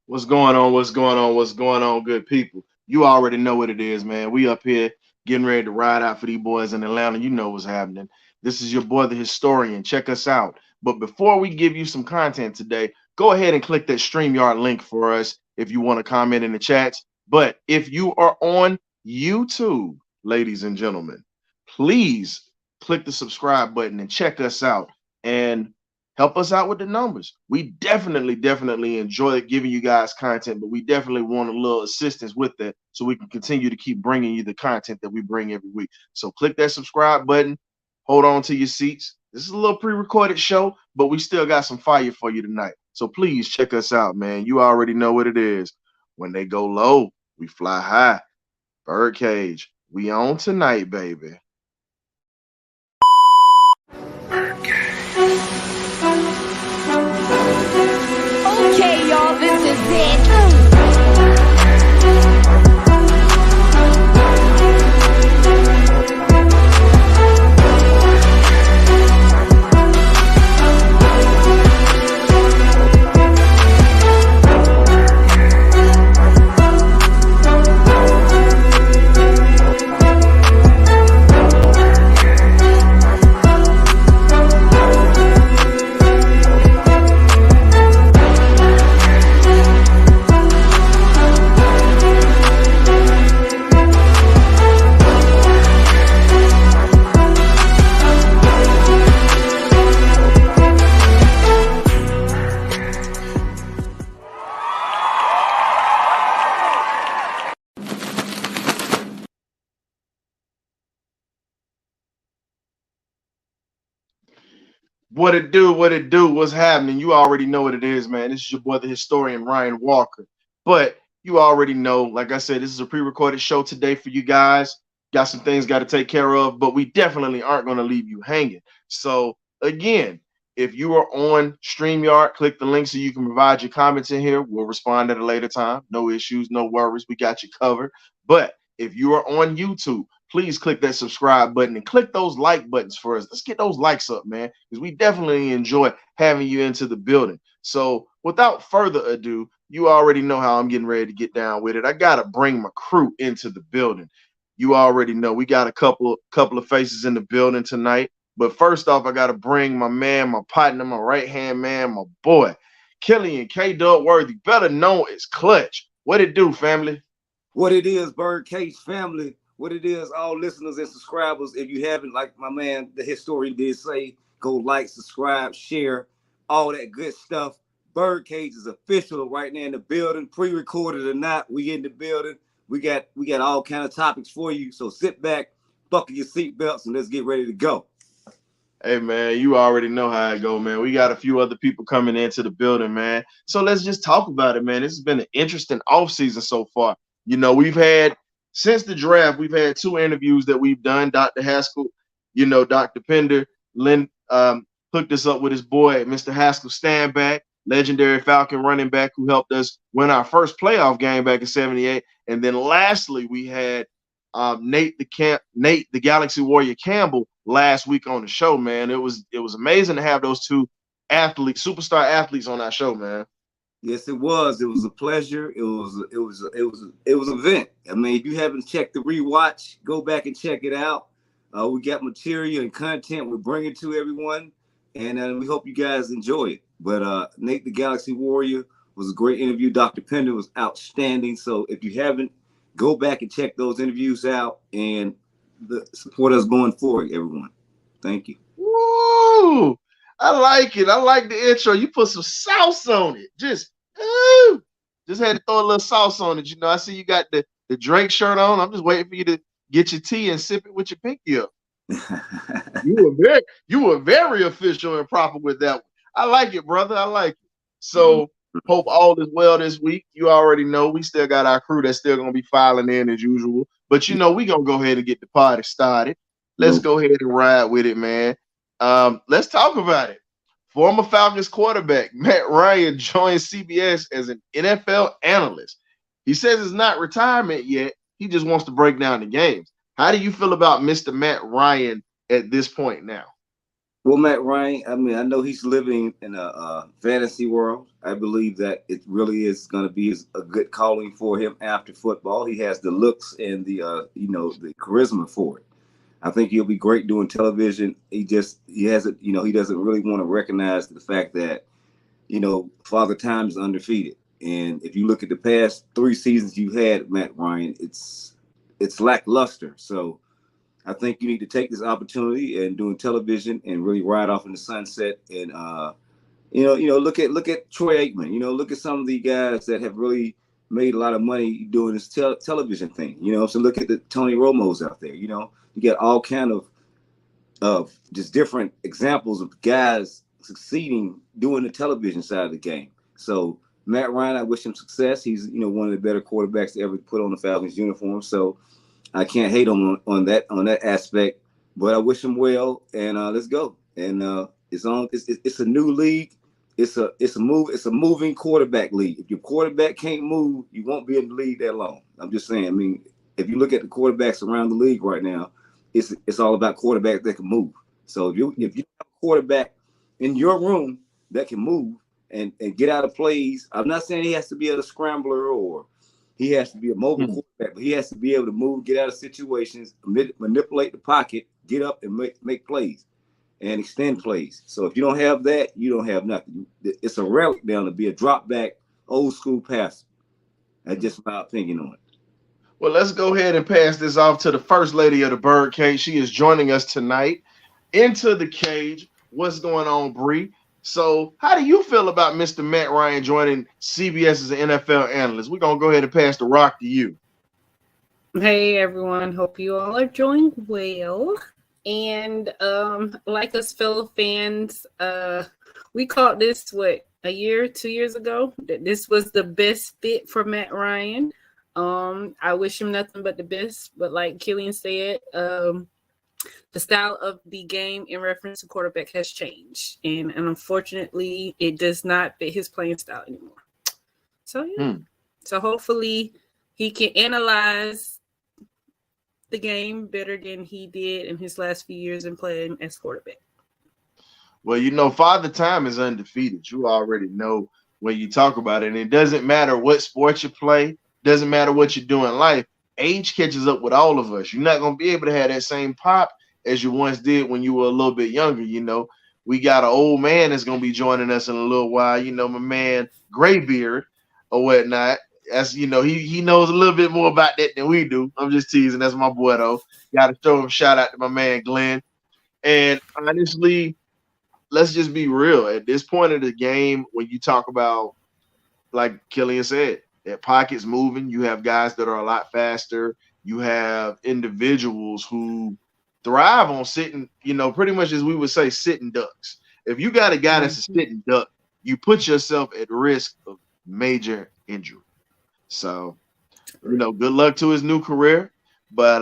What's going on? What's going on? What's going on, good people? You already know what it is, man. We up here getting ready to ride out for these boys in Atlanta. You know what's happening. This is your boy, the historian. Check us out. But before we give you some content today, go ahead and click that StreamYard link for us if you want to comment in the chats. But if you are on YouTube, ladies and gentlemen, please click the subscribe button and check us out. And help us out with the numbers. We definitely enjoy giving you guys content, but we definitely want a little assistance with that so we can continue to keep bringing you the content that we bring every week. So click that subscribe button, hold on to your seats. This is a little pre-recorded show, but we still got some fire for you tonight. So please check us out, man. You already know what it is. When they go low, we fly high. Birdcage, we on tonight, baby. Okay, y'all, this is it. What it do? What it do? What's happening? You already know what it is, man. This is your boy, the historian, Ryan Walker. But you already know, like I said, this is a pre-recorded show today for you guys. Got some things got to take care of, but we definitely aren't going to leave you hanging. So again, if you are on StreamYard, click the link so you can provide your comments in here. We'll respond at a later time. No issues, no worries. We got you covered. But if you are on YouTube, please click that subscribe button and click those like buttons for us. Let's get those likes up, man, because we definitely enjoy having you into the building. So without further ado, you already know how I'm getting ready to get down with it. I got to bring my crew into the building. You already know we got a couple of faces in the building tonight. But first off, I got to bring my man, my partner, my right-hand man, my boy, Killian K. Worthy, better known as Clutch. What it do, family? What it is, BirdCage family. What it is, all listeners and subscribers. If you haven't, like my man, the historian did say, go like, subscribe, share, all that good stuff. BirdCage is official right now in the building, pre-recorded or not. We in the building. We got all kind of topics for you. So sit back, buckle your seatbelts, and let's get ready to go. Hey, man, you already know how it go, man. We got a few other people coming into the building, man. So let's just talk about it, man. This has been an interesting offseason so far. You know, since the draft, we've had two interviews that we've done. Dr. Haskell, Dr. Pender, Lynn hooked us up with his boy, Mr. Haskell Standback, legendary Falcon running back who helped us win our first playoff game back in '78. And then lastly, we had Nate the Galaxy Warrior Campbell last week on the show, man. It was amazing to have those two superstar athletes on our show, man. Yes, it was. It was a pleasure. It was an event. I mean, if you haven't checked the rewatch, go back and check it out. We got material and content we're bringing to everyone, and we hope you guys enjoy it. But Nate the Galaxy Warrior was a great interview. Dr. Pender was outstanding. So if you haven't, go back and check those interviews out and support us going forward, everyone. Thank you. Woo! I like it. I like the intro. You put some sauce on it. Just had to throw a little sauce on it. I see you got the Drake shirt on. I'm just waiting for you to get your tea and sip it with your pinky up. You were very official and proper with that one. I like it, brother. I like it. So hope all is well this week. You already know we still got our crew that's still gonna be filing in as usual. But we gonna go ahead and get the party started. Let's go ahead and ride with it, man. Let's talk about it. Former Falcons quarterback Matt Ryan joined CBS as an NFL analyst. He says it's not retirement yet. He just wants to break down the games. How do you feel about Mr. Matt Ryan at this point now? Well, Matt Ryan, I mean, I know he's living in a fantasy world. I believe that it really is going to be a good calling for him after football. He has the looks and the the charisma for it. I think he'll be great doing television. He hasn't, he doesn't really want to recognize the fact that, Father Time is undefeated. And if you look at the past 3 seasons you had, Matt Ryan, it's lackluster. So I think you need to take this opportunity and doing television and really ride off in the sunset. And look at Troy Aikman. Look at some of the guys that have really made a lot of money doing this television thing. So look at the Tony Romos out there. You get all kind of just different examples of guys succeeding doing the television side of the game. So Matt Ryan, I wish him success. He's one of the better quarterbacks to ever put on the Falcons uniform. So I can't hate him on that aspect, but I wish him well, and let's go. And it's a new league. It's a moving quarterback league. If your quarterback can't move, you won't be in the league that long. I'm just saying. I mean, if you look at the quarterbacks around the league right now, it's all about quarterbacks that can move. So if you have a quarterback in your room that can move and get out of plays, I'm not saying he has to be a scrambler or he has to be a mobile quarterback, but he has to be able to move, get out of situations, manipulate the pocket, get up and make plays and extend plays. So if you don't have that, you don't have nothing. It's a relic down to be a drop back, old school passer. That's just my opinion on it. Well, let's go ahead and pass this off to the first lady of the BirdCage. She is joining us tonight. Into the cage. What's going on, Bree? So how do you feel about Mr. Matt Ryan joining CBS as an NFL analyst? We're going to go ahead and pass the rock to you. Hey, everyone. Hope you all are doing well. And like us fellow fans, we called this, 2 years ago, that this was the best fit for Matt Ryan. I wish him nothing but the best. But like Killian said, the style of the game in reference to quarterback has changed. And unfortunately, it does not fit his playing style anymore. So, yeah. So hopefully he can analyze the game better than he did in his last few years in playing as quarterback. Well, Father Time is undefeated. You already know when you talk about it. And it doesn't matter what sport you play. Doesn't matter what you do in life. Age catches up with all of us. You're not going to be able to have that same pop as you once did when you were a little bit younger. We got an old man that's going to be joining us in a little while. My man Graybeard or whatnot. As he knows a little bit more about that than we do. I'm just teasing. That's my boy, though. Got to throw him a shout out to my man Glenn. And honestly, let's just be real. At this point of the game, when you talk about, like Killian said, that pocket's moving, you have guys that are a lot faster. You have individuals who thrive on sitting, pretty much as we would say, sitting ducks. If you got a guy that's a sitting duck, you put yourself at risk of major injury. So, good luck to his new career. But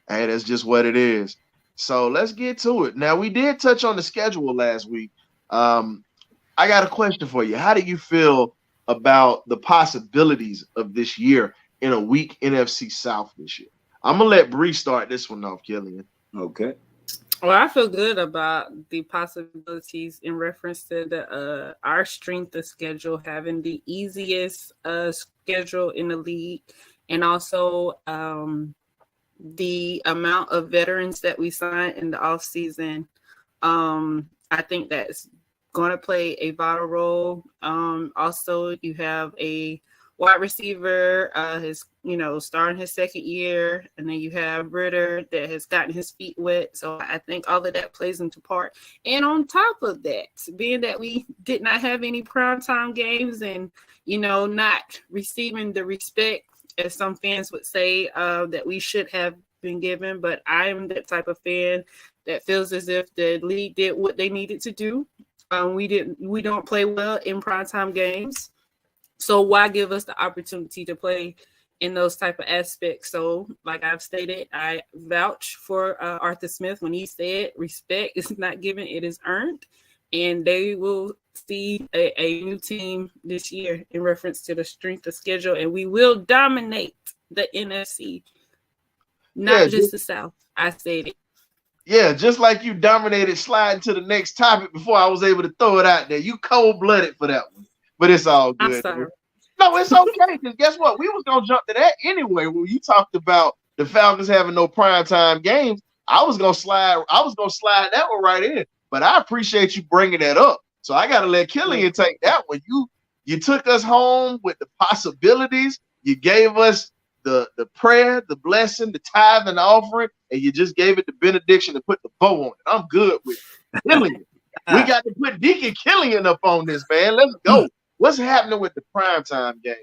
hey, that's just what it is. So let's get to it. Now, we did touch on the schedule last week. I got a question for you. How do you feel about the possibilities of this year in a weak NFC South this year? I'm going to let Bree start this one off, Killian. Okay. Well, I feel good about the possibilities in reference to our strength of schedule, having the easiest schedule in the league, and also the amount of veterans that we signed in the offseason. I think that's going to play a vital role. Also, you have a wide receiver starting his second year, and then you have Ritter that has gotten his feet wet. So I think all of that plays into part. And on top of that, being that we did not have any primetime games and, not receiving the respect, as some fans would say, that we should have been given. But I am that type of fan that feels as if the league did what they needed to do. We don't play well in primetime games. So why give us the opportunity to play in those type of aspects? So like I've stated, I vouch for Arthur Smith when he said respect is not given, it is earned. And they will see a new team this year in reference to the strength of schedule. And we will dominate the NFC, not just the South. I said it. Yeah, just like you dominated sliding to the next topic before I was able to throw it out there. You cold-blooded for that one. But it's all I'm good. sorry. No, it's okay. Because guess what? We was gonna jump to that anyway. When you talked about the Falcons having no primetime games, I was gonna slide that one right in. But I appreciate you bringing that up. So I gotta let Killian take that one. You took us home with the possibilities. You gave us the prayer, the blessing, the tithe and the offering, and you just gave it the benediction to put the bow on it. I'm good with Killian. We got to put Deacon Killian up on this, man. Let's go. What's happening with the primetime game?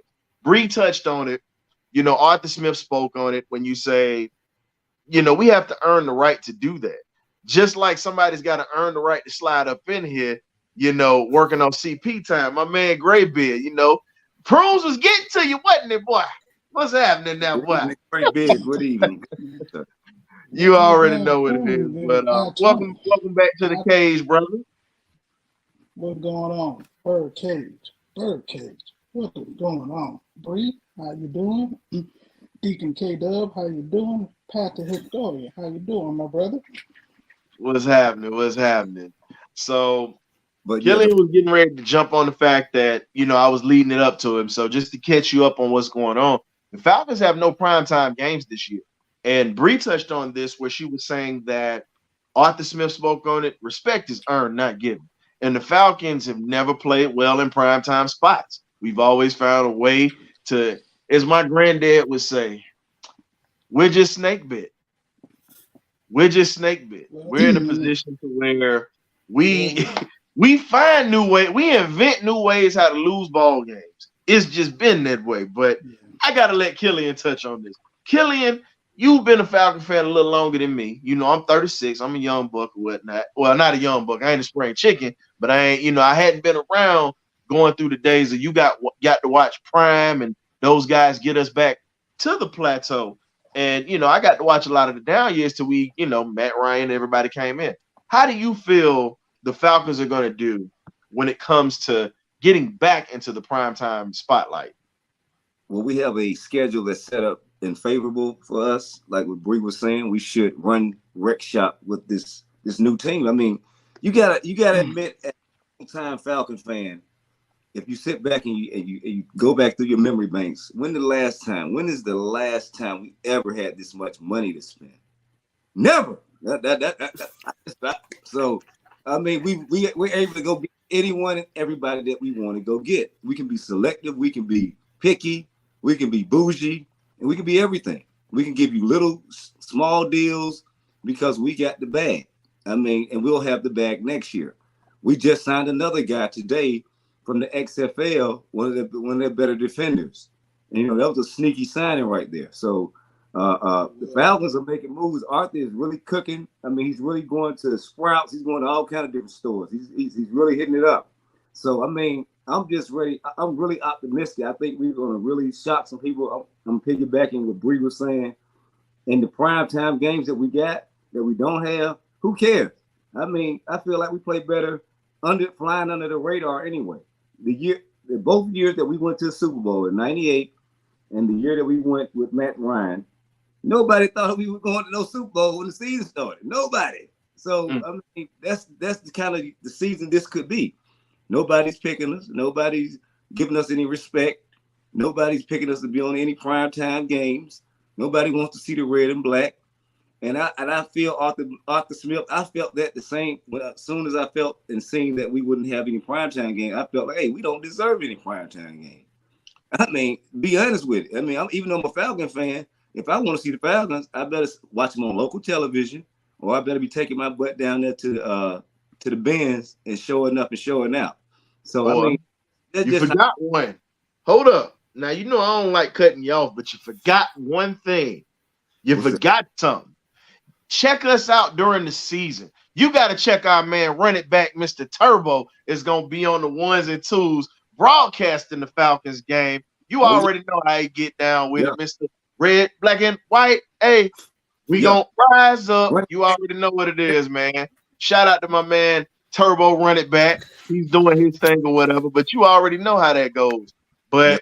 Bree touched on it. You know, Arthur Smith spoke on it when you say, you know, we have to earn the right to do that. Just like somebody's got to earn the right to slide up in here, you know, working on CP time. My man Graybeard, you know, Prunes was getting to you, wasn't it, boy? What's happening now, boy? Graybeard, good evening. You already know what it is. But welcome back to the cage, brother. What's going on? BirdCage. What is going on? Bree, how you doing? Deacon K-Dub, how you doing? Pastor Historian, how you doing, my brother? What's happening? So, But Killian was getting ready to jump on the fact that, you know, I was leading it up to him. So just to catch you up on what's going on, the Falcons have no primetime games this year. And Bree touched on this where she was saying that Arthur Smith spoke on it. Respect is earned, not given. And the Falcons have never played well in primetime spots. We've always found a way to, as my granddad would say, we're just snake bit. We're in a position to where we find new ways, we invent new ways how to lose ball games. It's just been that way. But I gotta let Killian touch on this. Killian, you've been a Falcon fan a little longer than me. You know, I'm 36. I'm a young buck or whatnot. Well, not a young buck. I ain't a spring chicken, but I ain't, you know, I hadn't been around going through the days of you got to watch Prime and those guys get us back to the plateau. And, you know, I got to watch a lot of the down years till we, you know, Matt Ryan, everybody came in. How do you feel the Falcons are going to do when it comes to getting back into the primetime spotlight? Well, we have a schedule that's set up and favorable for us. Like what Bree was saying, we should run rec shop with this new team. I mean, you gotta admit, as a time Falcon fan, if you sit back and you go back through your memory banks, when is the last time we ever had this much money to spend? Never. So, I mean, we're able to go get anyone and everybody that we want to go get. We can be selective, we can be picky, we can be bougie, and we can be everything. We can give you little, small deals because we got the bag. I mean, and we'll have the bag next year. We just signed another guy today from the XFL, one of their better defenders. And, you know, that was a sneaky signing right there. So the Falcons are making moves. Arthur is really cooking. I mean, he's really going to Sprouts. He's going to all kinds of different stores. He's really hitting it up. So, I mean, I'm just ready. I'm really optimistic. I think we're going to really shock some people. I'm piggybacking what Bree was saying. In the primetime games that we got, that we don't have, who cares? I mean, I feel like we play better flying under the radar anyway. Both years that we went to the Super Bowl in '98 and the year that we went with Matt Ryan, nobody thought we were going to no Super Bowl when the season started. Nobody. So I mean, that's the kind of the season this could be. Nobody's picking us. Nobody's giving us any respect. Nobody's picking us to be on any primetime games. Nobody wants to see the red and black. And I feel Arthur Smith, I felt that the same as soon as I felt and seen that we wouldn't have any primetime game, I felt like, hey, we don't deserve any primetime game. I mean, be honest with it. I mean, even though I'm a Falcon fan, if I want to see the Falcons, I better watch them on local television, or I better be taking my butt down there to the Benz and showing up and showing out. So, I mean, you forgot one. Hold up. Now, you know I don't like cutting you off, but you forgot one thing. You forgot something. Check us out during the season. You got to check our man, run it back, Mr. Turbo is going to be on the ones and twos broadcasting the Falcons game. You already know how he get down with it, Mr. Red, Black, and White. Hey, we going to rise up. You already know what it is, man. Shout out to my man, Turbo, run it back. He's doing his thing or whatever, but you already know how that goes. But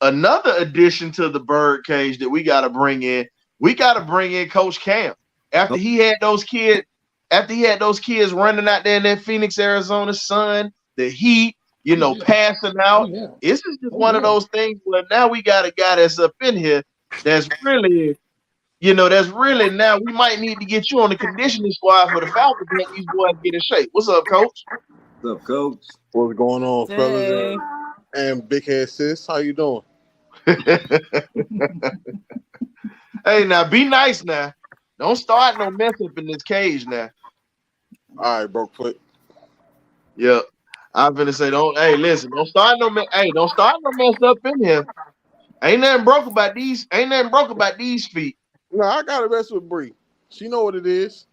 another addition to the bird cage that we got to bring in Coach Cam. After he had those kids, running out there in that Phoenix, Arizona sun, the heat, Oh yeah. passing Oh out. yeah. This is just Oh one of yeah. those things where now we got a guy that's up in here that's really, now we might need to get you on the conditioning squad for the Falcons to let these boys get in shape. What's up, coach? What's up, coach? What's going on, fellas? Hey. And Big Head Sis, how you doing? Hey, now be nice now. Don't start no mess up in this cage now. All right, bro, quick. Yeah. I'm gonna say listen, don't start no mess up in here. Ain't nothing broke about these feet. No, I got to mess with Bree. She know what it is.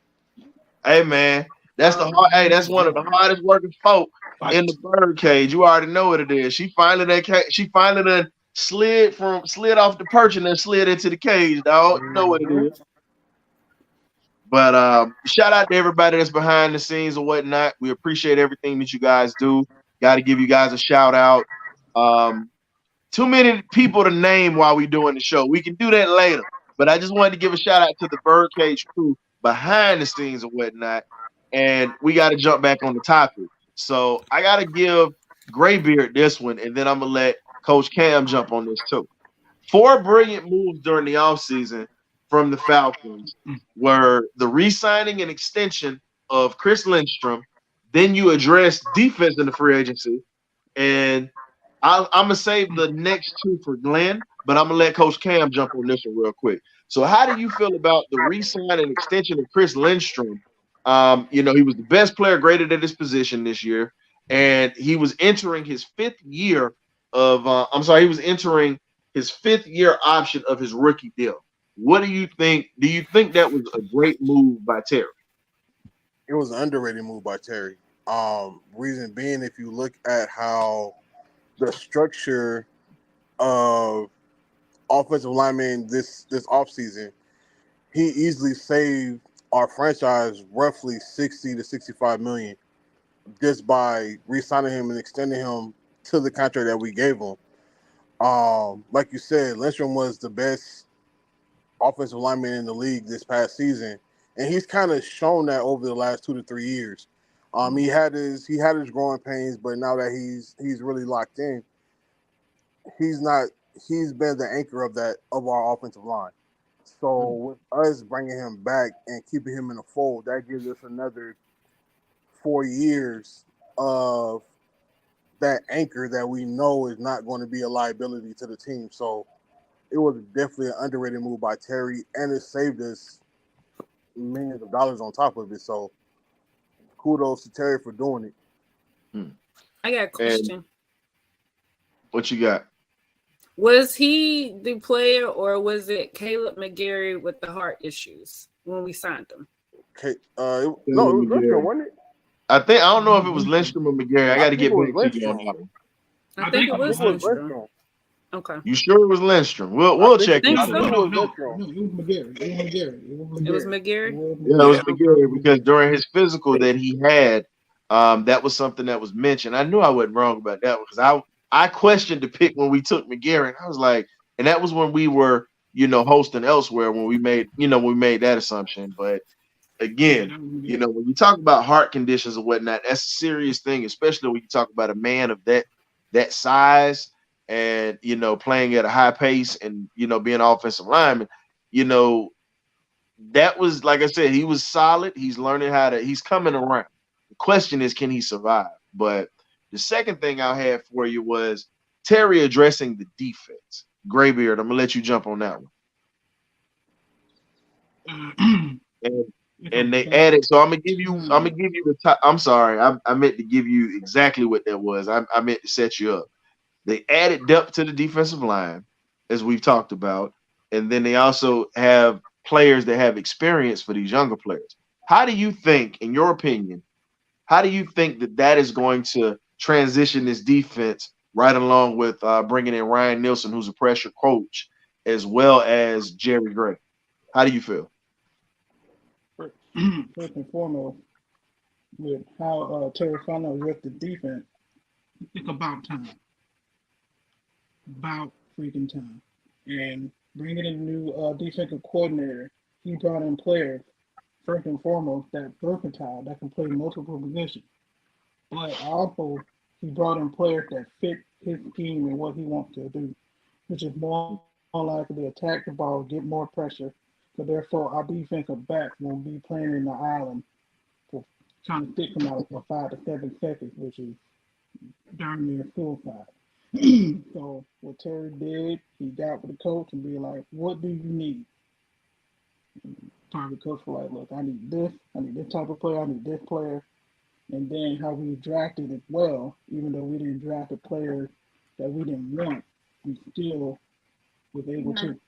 Hey man, that's one of the hardest working folk in the bird cage. You already know what it is. She finally done slid off the perch and then slid into the cage, dog. You know what it is. But shout out to everybody that's behind the scenes and whatnot. We appreciate everything that you guys do. Got to give you guys a shout out. Too many people to name while we doing the show. We can do that later. But I just wanted to give a shout out to the BirdCage crew behind the scenes and whatnot. And we got to jump back on the topic. So I got to give Graybeard this one, and then I'm going to let Coach Cam jump on this too. 4 brilliant moves during the offseason from the Falcons were the re-signing and extension of Chris Lindstrom. Then you address defense in the free agency. And I'm going to save the next 2 for Glenn, but I'm going to let Coach Cam jump on this one real quick. So how do you feel about the re-sign and extension of Chris Lindstrom? He was the best player graded at his position this year, and he was entering his 5th year his 5th year option of his rookie deal. What do you think? Do you think that was a great move by Terry? It was an underrated move by Terry. Reason being, if you look at how the structure of offensive linemen this offseason, he easily saved our franchise roughly 60 to 65 million just by re-signing him and extending him to the contract that we gave him. Like you said, Lindstrom was the best offensive lineman in the league this past season, and he's kind of shown that over the last 2 to 3 years. He had his growing pains, but now that he's really locked in, he's been the anchor of our offensive line. So with us bringing him back and keeping him in the fold, that gives us another 4 years of that anchor that we know is not going to be a liability to the team. So it was definitely an underrated move by Terry, and it saved us millions of dollars on top of it. So kudos to Terry for doing it. I got a question. And what you got? Was he the player, or was it Caleb McGarry with the heart issues when we signed him? Okay, no, it was Lindstrom, wasn't it? I don't know if it was Lindstrom or McGarry. I got to get back to you on that one. I think it was Lindstrom. Okay. You sure it was Lindstrom? We'll check it out. No, it was McGarry. It was McGarry. Yeah, it was McGarry because during his physical that he had, that was something that was mentioned. I knew I wasn't wrong about that one because I questioned the pick when we took McGarry. And I was like, and that was when we were, hosting elsewhere when we made that assumption. But again, when you talk about heart conditions and whatnot, that's a serious thing, especially when you talk about a man of that size and, playing at a high pace and, being an offensive lineman, that was, like I said, he was solid. He's learning he's coming around. The question is, can he survive? But the second thing I had for you was Terry addressing the defense. Graybeard, I'm gonna let you jump on that one. And they added, so I'm gonna give you the top. I'm sorry, I meant to give you exactly what that was. I meant to set you up. They added depth to the defensive line, as we've talked about, and then they also have players that have experience for these younger players. How do you think, in your opinion, that is going to transition this defense right along with bringing in Ryan Nielsen, who's a pressure coach, as well as Jerry Gray? How do you feel? First and foremost, with how Terry Fano with the defense, it's about time. About freaking time. And bringing in a new defensive coordinator, he brought in players first and foremost that versatile that can play multiple positions. But also he brought in players that fit his scheme and what he wants to do, which is more likely to attack the ball, get more pressure. So therefore, our defensive backs won't be playing in the island for trying to stick them out for 5 to 7 seconds, which is darn near suicide. So what Terry did, he got with the coach and be like, "What do you need?" Probably coach was like, "Look, I need this type of player, I need this player." And then how we drafted as well, even though we didn't draft a player that we didn't want, we still was able to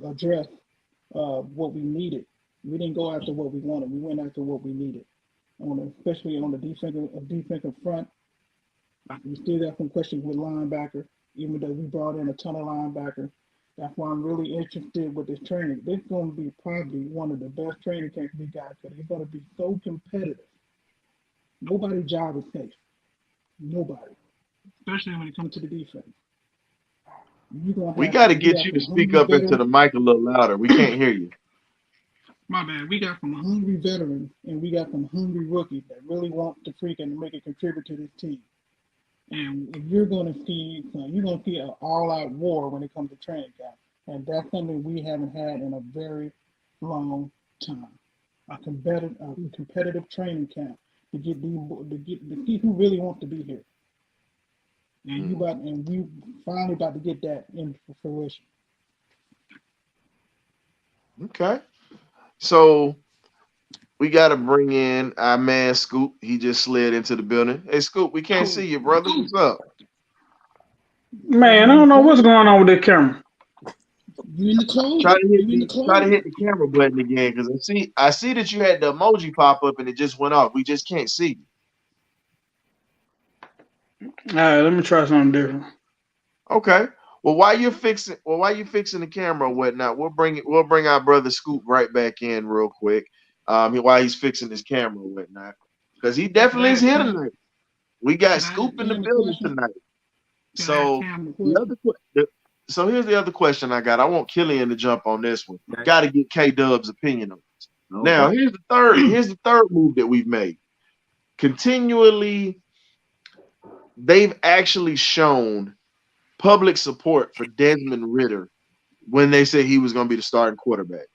address what we needed. We didn't go after what we wanted. We went after what we needed. Especially on the defensive front, we still got some questions with linebacker, even though we brought in a ton of linebackers. That's why I'm really interested with this training. This is going to be probably one of the best training camps we got because it's going to be so competitive. Nobody's job is safe. Nobody. Especially when it comes to the defense. We got to get you to speak up into the mic a little louder. We can't hear you. My bad. We got some hungry veterans and we got some hungry rookies that really want to freaking make a contribute to this team. And if you're going to see an all-out war when it comes to training camp, and that's something we haven't had in a very long time. A competitive training camp to see who really wants to be here. And we finally about to get that into fruition. Okay. So we got to bring in our man Scoop. He just slid into the building. Hey, Scoop, we can't see you, brother. What's up? Man, I don't know what's going on with that camera. You in the closet? Try to hit the camera button again because I see that you had the emoji pop up and it just went off. We just can't see you. All right, let me try something different. Okay. Well, while you fixing the camera and whatnot, we'll bring our brother Scoop right back in real quick. While he's fixing his camera and whatnot, because he definitely is here tonight. We got Scoop in the building tonight. So here's the other question I got. I want Killian to jump on this one. Got to get K-Dub's opinion on this. Okay. Now, here's the third move that we've made. Continually, they've actually shown public support for Desmond Ridder when they said he was going to be the starting quarterback.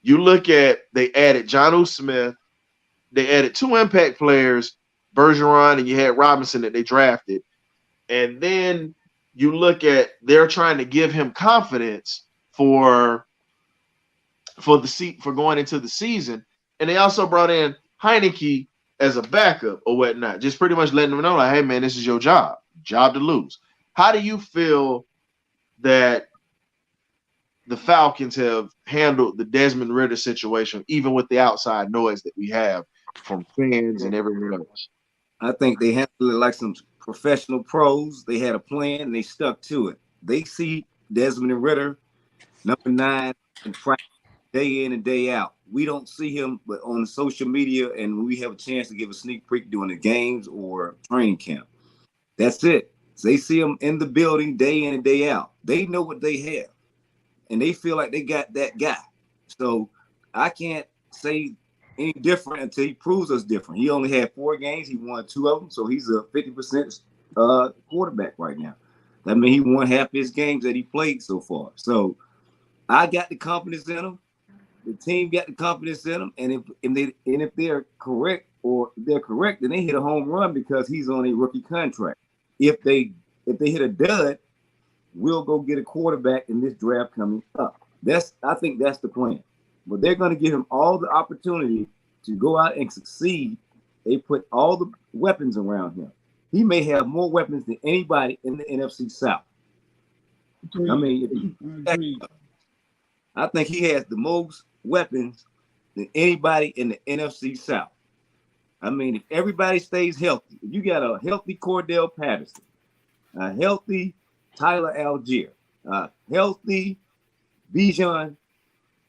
You look at, they added Jonnu Smith, they added 2 impact players, Bergeron, and you had Robinson that they drafted. And then you look at, they're trying to give him confidence for going into the season. And they also brought in Heineke as a backup or whatnot, just pretty much letting them know, like, hey, man, this is your job to lose. How do you feel that the Falcons have handled the Desmond Ridder situation, even with the outside noise that we have from fans and everyone else? I think they handled it like some professional pros. They had a plan and they stuck to it. They see Desmond Ridder, number 9, in practice day in and day out. We don't see him but on social media, and we have a chance to give a sneak peek during the games or training camp. That's it. So they see him in the building day in and day out. They know what they have, and they feel like they got that guy. So I can't say any different until he proves us different. He only had 4 games. He won 2 of them, so he's a 50% quarterback right now. That means he won half his games that he played so far. So I got the confidence in him. The team got the confidence in him, and if they're correct, then they hit a home run because he's on a rookie contract. If they hit a dud, we'll go get a quarterback in this draft coming up. I think that's the plan. But they're going to give him all the opportunity to go out and succeed. They put all the weapons around him. He may have more weapons than anybody in the NFC South. Agreed. I mean, I think he has the most weapons than anybody in the NFC South. I mean, if everybody stays healthy, if you got a healthy Cordell Patterson, a healthy Tyler Algier, a healthy Bijan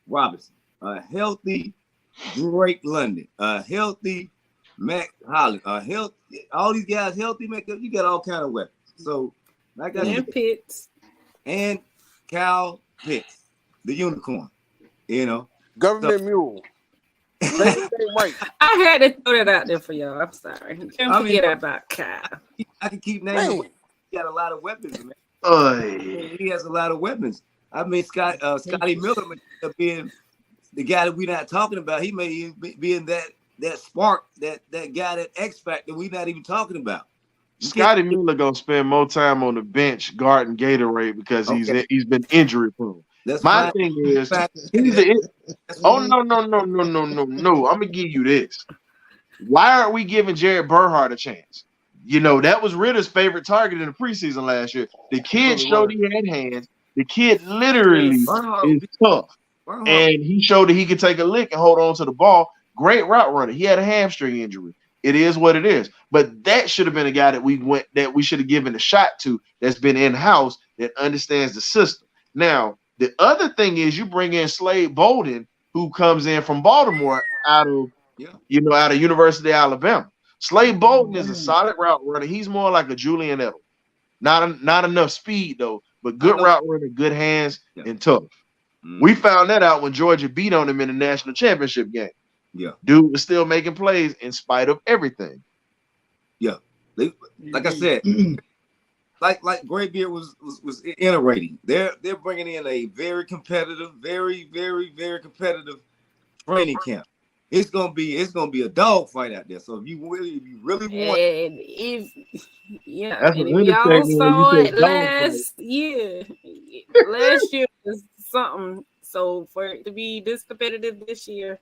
Robinson, a healthy Drake London, a healthy Matt Holland, all these guys healthy, man, you got all kind of weapons. So, like I said, Pitts and Kyle Pitts. the unicorn. You know, Government mule. Say his name right. I had to throw that out there for y'all. I'm sorry. Can't forget about Kyle. I can keep naming. Man. He got a lot of weapons, man. Oy. He has a lot of weapons. I mean, Scotty Miller may end up being the guy that we're not talking about. He may be in that spark, that guy, that X factor we're not even talking about. Scotty Miller gonna spend more time on the bench guarding Gatorade because he's been injury prone. My thing is, oh no. I'm gonna give you this. Why aren't we giving Jared Burkhart a chance? You know, that was Ritter's favorite target in the preseason last year. The kid showed he had hands. The kid literally is tough. And he showed that he could take a lick and hold on to the ball. Great route runner. He had a hamstring injury. It is what it is. But that should have been a guy that we should have given a shot to, that's been in-house, that understands the system. Now, the other thing is you bring in Slade Bolden, who comes in from Baltimore out of University of Alabama. Slade Bolden is a solid route runner. He's more like a Julian Edelman. Not enough speed though, but good route runner, good hands, and tough. We found that out when Georgia beat on him in the national championship game. Yeah, dude was still making plays in spite of everything. Yeah, like I said, like Graybeard was iterating. They're bringing in a very competitive, very competitive training camp. It's gonna be a dog fight out there. So if you really want, and if y'all saw it last year was something. So for it to be this competitive this year,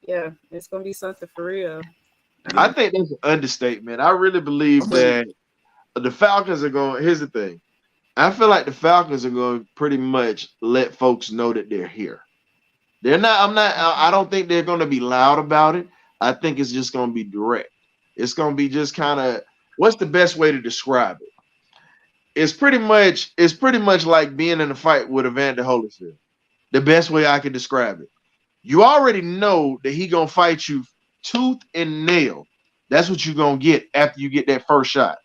yeah, it's gonna be something for real. I think that's an understatement. I really believe that the Falcons are going. Here's the thing. I feel like the Falcons are going to pretty much let folks know that they're here. They're not. I don't think they're going to be loud about it. I think it's just going to be direct. It's going to be just kind of. What's the best way to describe it? It's pretty much like being in a fight with Evander Holyfield. The best way I can describe it. You already know that he gonna fight you tooth and nail. That's what you're gonna get after you get that first shot.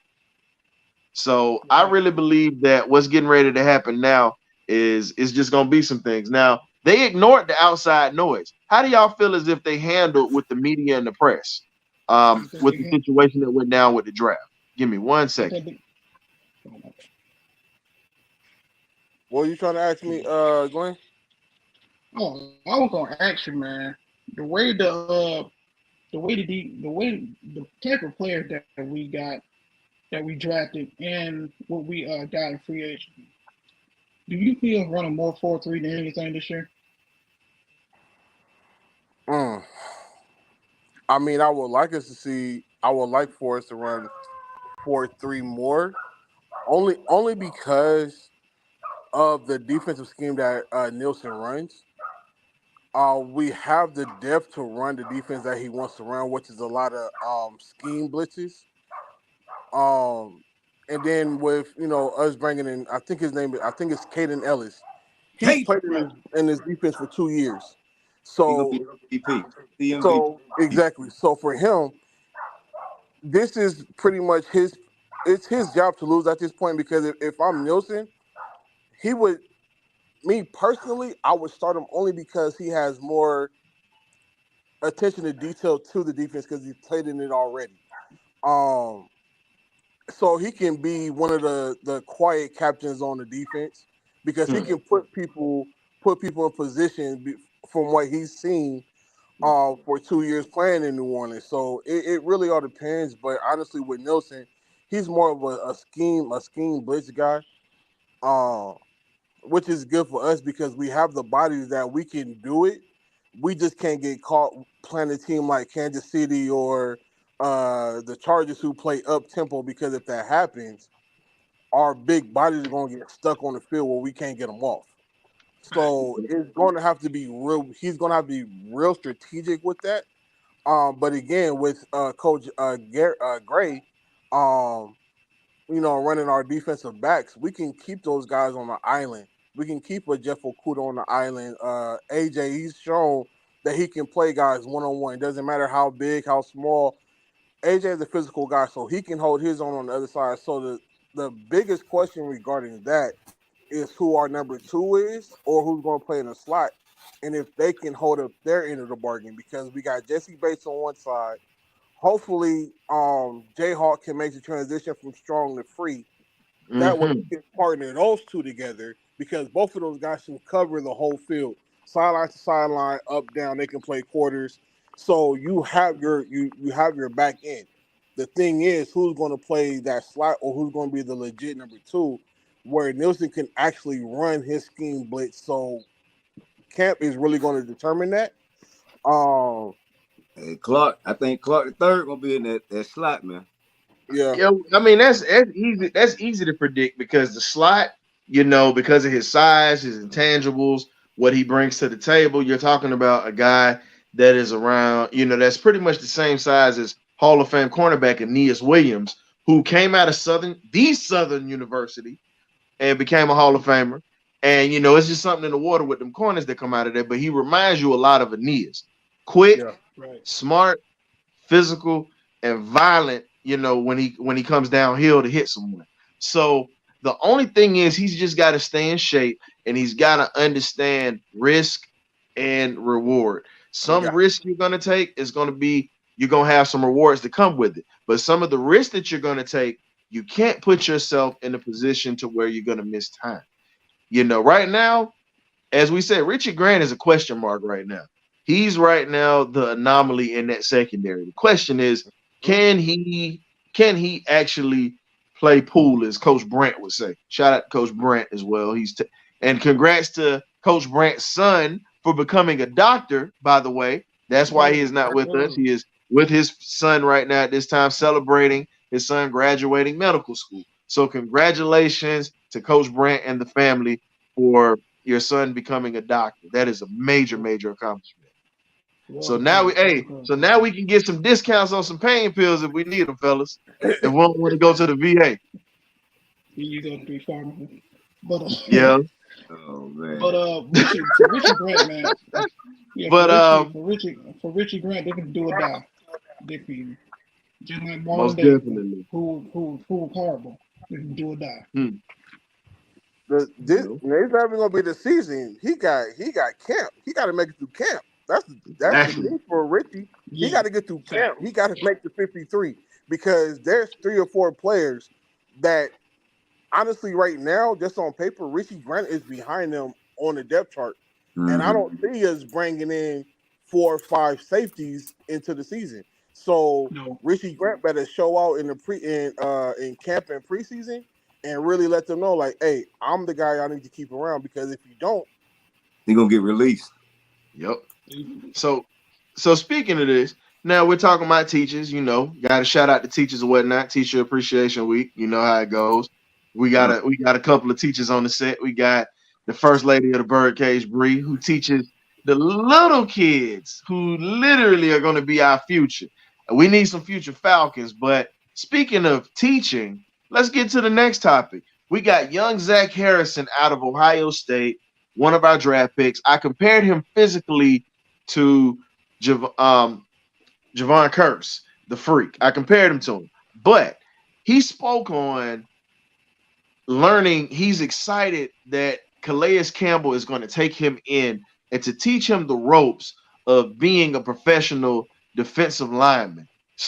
So I really believe that what's getting ready to happen now is just gonna be some things. Now they ignored the outside noise. How do y'all feel as if they handled with the media and the press with the situation that went down with the draft? Give me 1 second. What are you trying to ask me, Glenn? Oh, I was gonna ask you, man. The way the type of players that we got, that we drafted, and what we got in free agency, do you feel running more 4-3 than anything this year? I mean, I would like for us to run 4-3 more, only because of the defensive scheme that Nielsen runs. We have the depth to run the defense that he wants to run, which is a lot of scheme blitzes. And then with us bringing in, I think it's Caden Ellis. He played in his defense for 2 years. So exactly. So for him, this is pretty much his job to lose at this point, because if I'm Nielsen, he would. Me personally, I would start him only because he has more attention to detail to the defense because he's played in it already. So he can be one of the quiet captains on the defense, because he can put people in position from what he's seen for 2 years playing in New Orleans. So it really all depends. But honestly, with Nielsen, he's more of a scheme blitz guy. Which is good for us because we have the bodies that we can do it. We just can't get caught playing a team like Kansas City or the Chargers, who play up tempo, because if that happens, our big bodies are going to get stuck on the field where we can't get them off. So it's going to have to be real. He's going to have to be real strategic with that. But again, with Coach Gray, running our defensive backs, we can keep those guys on the island. We can keep a Jeff Okuda on the island. AJ, he's shown that he can play guys one-on-one. It doesn't matter how big, how small. AJ is a physical guy, so he can hold his own on the other side. So the biggest question regarding that is who our number 2 is or who's going to play in the slot, and if they can hold up their end of the bargain, because we got Jesse Bates on one side. Hopefully, Jayhawk can make the transition from strong to free. That way, we can partner those two together, because both of those guys can cover the whole field, sideline to sideline, up, down. They can play quarters, so you have your back end. The thing is, who's going to play that slot or who's going to be the legit number 2, where Nielsen can actually run his scheme blitz. So Camp is really going to determine that. Hey, Clark, I think Clark the third gonna be in that slot, man. Yeah. I mean, that's easy. That's easy to predict, because the slot, because of his size, his intangibles, what he brings to the table. You're talking about a guy that is around, that's pretty much the same size as Hall of Fame cornerback Aeneas Williams, who came out of Southern University and became a Hall of Famer. And it's just something in the water with them corners that come out of there. But he reminds you a lot of Aeneas. Quick, smart, physical, and violent, when he comes downhill to hit someone. So the only thing is, he's just got to stay in shape, and he's got to understand risk and reward. Some risk you're going to take is going to be, you're going to have some rewards that come with it. But some of the risks that you're going to take, you can't put yourself in a position to where you're going to miss time. Right now, as we said, Richard Grant is a question mark right now. He's right now the anomaly in that secondary. The question is, can he actually play pool, as Coach Brandt would say? Shout out to Coach Brandt as well. And congrats to Coach Brandt's son for becoming a doctor, by the way. That's why he is not with us. He is with his son right now at this time, celebrating his son graduating medical school. So congratulations to Coach Brandt and the family for your son becoming a doctor. That is a major, major accomplishment. So now we can get some discounts on some pain pills if we need them, fellas. If we don't want to go to the VA. You go to 3 pharmacy. But yeah. Oh man. But for Richie Grant, man. Yeah, for Richie Grant, they can do or die. They can, just like Marlon Davis, who horrible. They can do or die. This not even gonna be the season. He got camp. He got to make it through camp. That's the thing for Richie. He got to get through camp. He got to make the 53, because there's 3 or 4 players that, honestly, right now, just on paper, Richie Grant is behind them on the depth chart, and I don't see us bringing in 4 or 5 safeties into the season. So Richie Grant better show out in in camp and preseason and really let them know, like, hey, I'm the guy I need to keep around, because if you don't, he's gonna get released. Yep. So speaking of this, now we're talking about teachers. Got to shout out to teachers and whatnot. Teacher Appreciation Week. You know how it goes. We got a couple of teachers on the set. We got the first lady of the Birdcage, Bree, who teaches the little kids who literally are going to be our future. And we need some future Falcons. But speaking of teaching, let's get to the next topic. We got young Zach Harrison out of Ohio State, one of our draft picks. I compared him physically to Javon Curse, the freak. I compared him to him. But he spoke on learning. He's excited that Calais Campbell is going to take him in and to teach him the ropes of being a professional defensive lineman /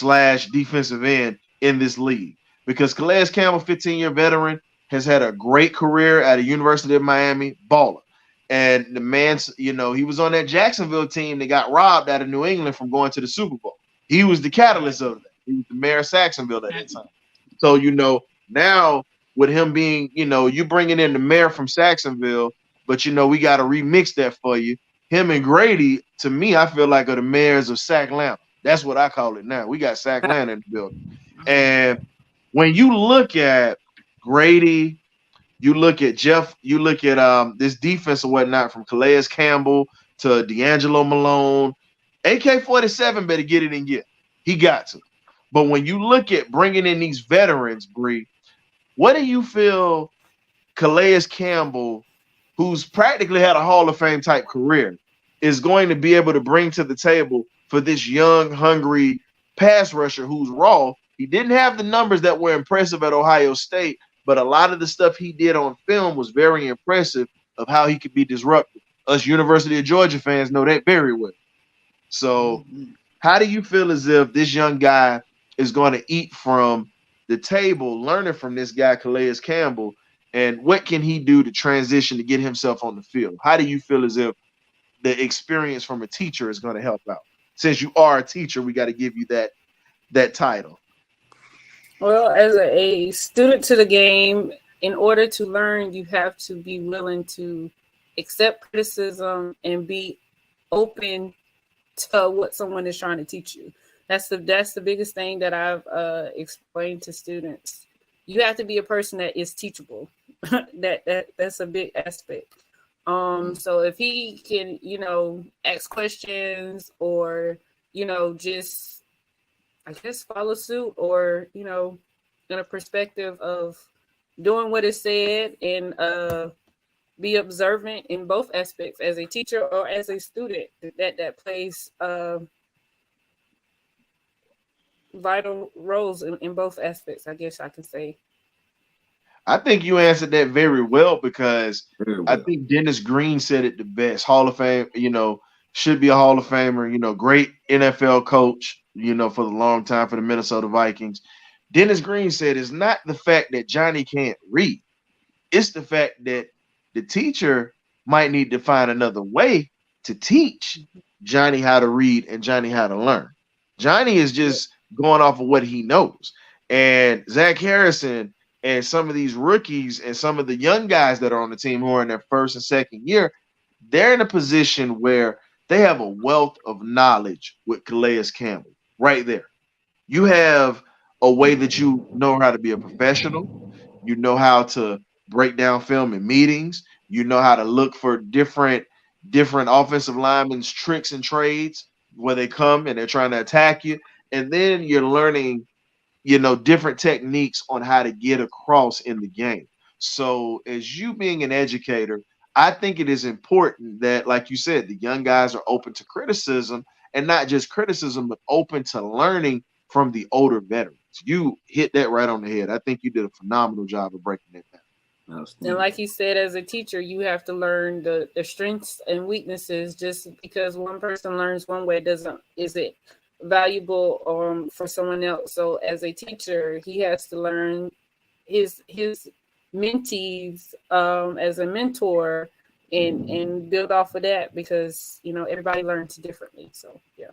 defensive end in this league. Because Calais Campbell, 15-year veteran, has had a great career at the University of Miami, baller. And the man's, he was on that Jacksonville team that got robbed out of New England from going to the Super Bowl. He was the catalyst of that. He was the mayor of Saxonville at that time. So, now with him being, you bringing in the mayor from Saxonville, but, we got to remix that for you. Him and Grady, to me, I feel like are the mayors of Sac Atlanta. That's what I call it now. We got Sac Atlanta in the building. And when you look at Grady, you look at Jeff, you look at this defense or whatnot, from Calais Campbell to D'Angelo Malone, AK-47 better get it and get. He got to. But when you look at bringing in these veterans, Bree, what do you feel Calais Campbell, who's practically had a Hall of Fame type career, is going to be able to bring to the table for this young, hungry pass rusher who's raw? He didn't have the numbers that were impressive at Ohio State, but a lot of the stuff he did on film was very impressive of how he could be disruptive. Us University of Georgia fans know that very well. So how do you feel as if this young guy is going to eat from the table, learning from this guy, Calais Campbell, and what can he do to transition to get himself on the field? How do you feel as if the experience from a teacher is going to help out? Since you are a teacher, we got to give you that title. Well, as a student to the game, in order to learn, you have to be willing to accept criticism and be open to what someone is trying to teach you. That's the biggest thing that I've explained to students. You have to be a person that is teachable. That's a big aspect. So if he can, ask questions or, just, I guess, follow suit or, in a perspective of doing what is said and be observant in both aspects as a teacher or as a student, that plays vital roles in both aspects, I guess I can say. I think you answered that very well because I think Dennis Green said it the best. Hall of Fame, should be a Hall of Famer, great NFL coach, for the long time for the Minnesota Vikings. Dennis Green said it's not the fact that Johnny can't read. It's the fact that the teacher might need to find another way to teach Johnny how to read and Johnny how to learn. Johnny is just going off of what he knows. And Zach Harrison and some of these rookies and some of the young guys that are on the team who are in their first and second year, they're in a position where they have a wealth of knowledge with Calais Campbell right there. You have a way that you know how to be a professional. You know how to break down film in meetings. You know how to look for different offensive linemen's tricks and trades where they come and they're trying to attack you. And then you're learning, different techniques on how to get across in the game. So as you being an educator, I think it is important that, like you said, the young guys are open to criticism and not just criticism, but open to learning from the older veterans. You hit that right on the head. I think you did a phenomenal job of breaking that down. And like you said, as a teacher, you have to learn the strengths and weaknesses. Just because one person learns one way isn't valuable for someone else. So as a teacher, he has to learn his mentees as a mentor and build off of that because everybody learns differently. So yeah.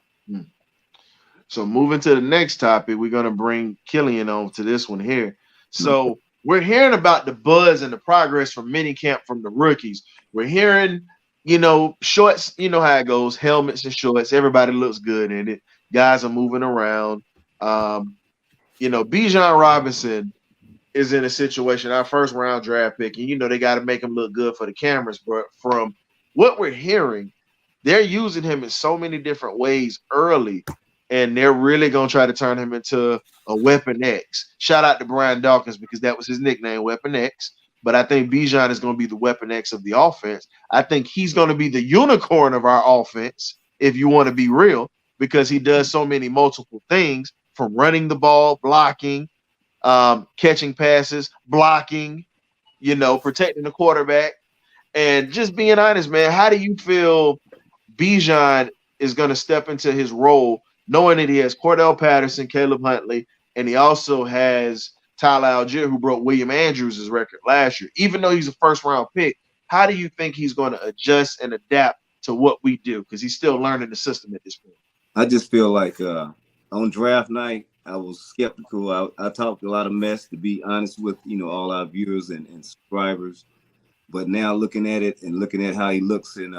So moving to the next topic, we're going to bring Killian on to this one here. So we're hearing about the buzz and the progress from minicamp from the rookies. We're hearing, shorts, how it goes, helmets and shorts. Everybody looks good in it. Guys are moving around. Bijan Robinson is in a situation, our first round draft pick, and they got to make him look good for the cameras. But from what we're hearing, they're using him in so many different ways early, and they're really going to try to turn him into a Weapon X. Shout out to Brian Dawkins because that was his nickname, Weapon X. But I think Bijan is going to be the Weapon X of the offense. I think he's going to be the unicorn of our offense, if you want to be real, because he does so many multiple things from running the ball, blocking, catching passes, blocking, protecting the quarterback. And just being honest, man, how do you feel Bijan is going to step into his role, knowing that he has Cordell Patterson, Caleb Huntley, and he also has Tyler Algier, who broke William Andrews' record last year. Even though he's a first-round pick, how do you think he's going to adjust and adapt to what we do? Because he's still learning the system at this point. I just feel like on draft night, I was skeptical. I talked a lot of mess, to be honest with all our viewers and subscribers. But now looking at it and looking at how he looks in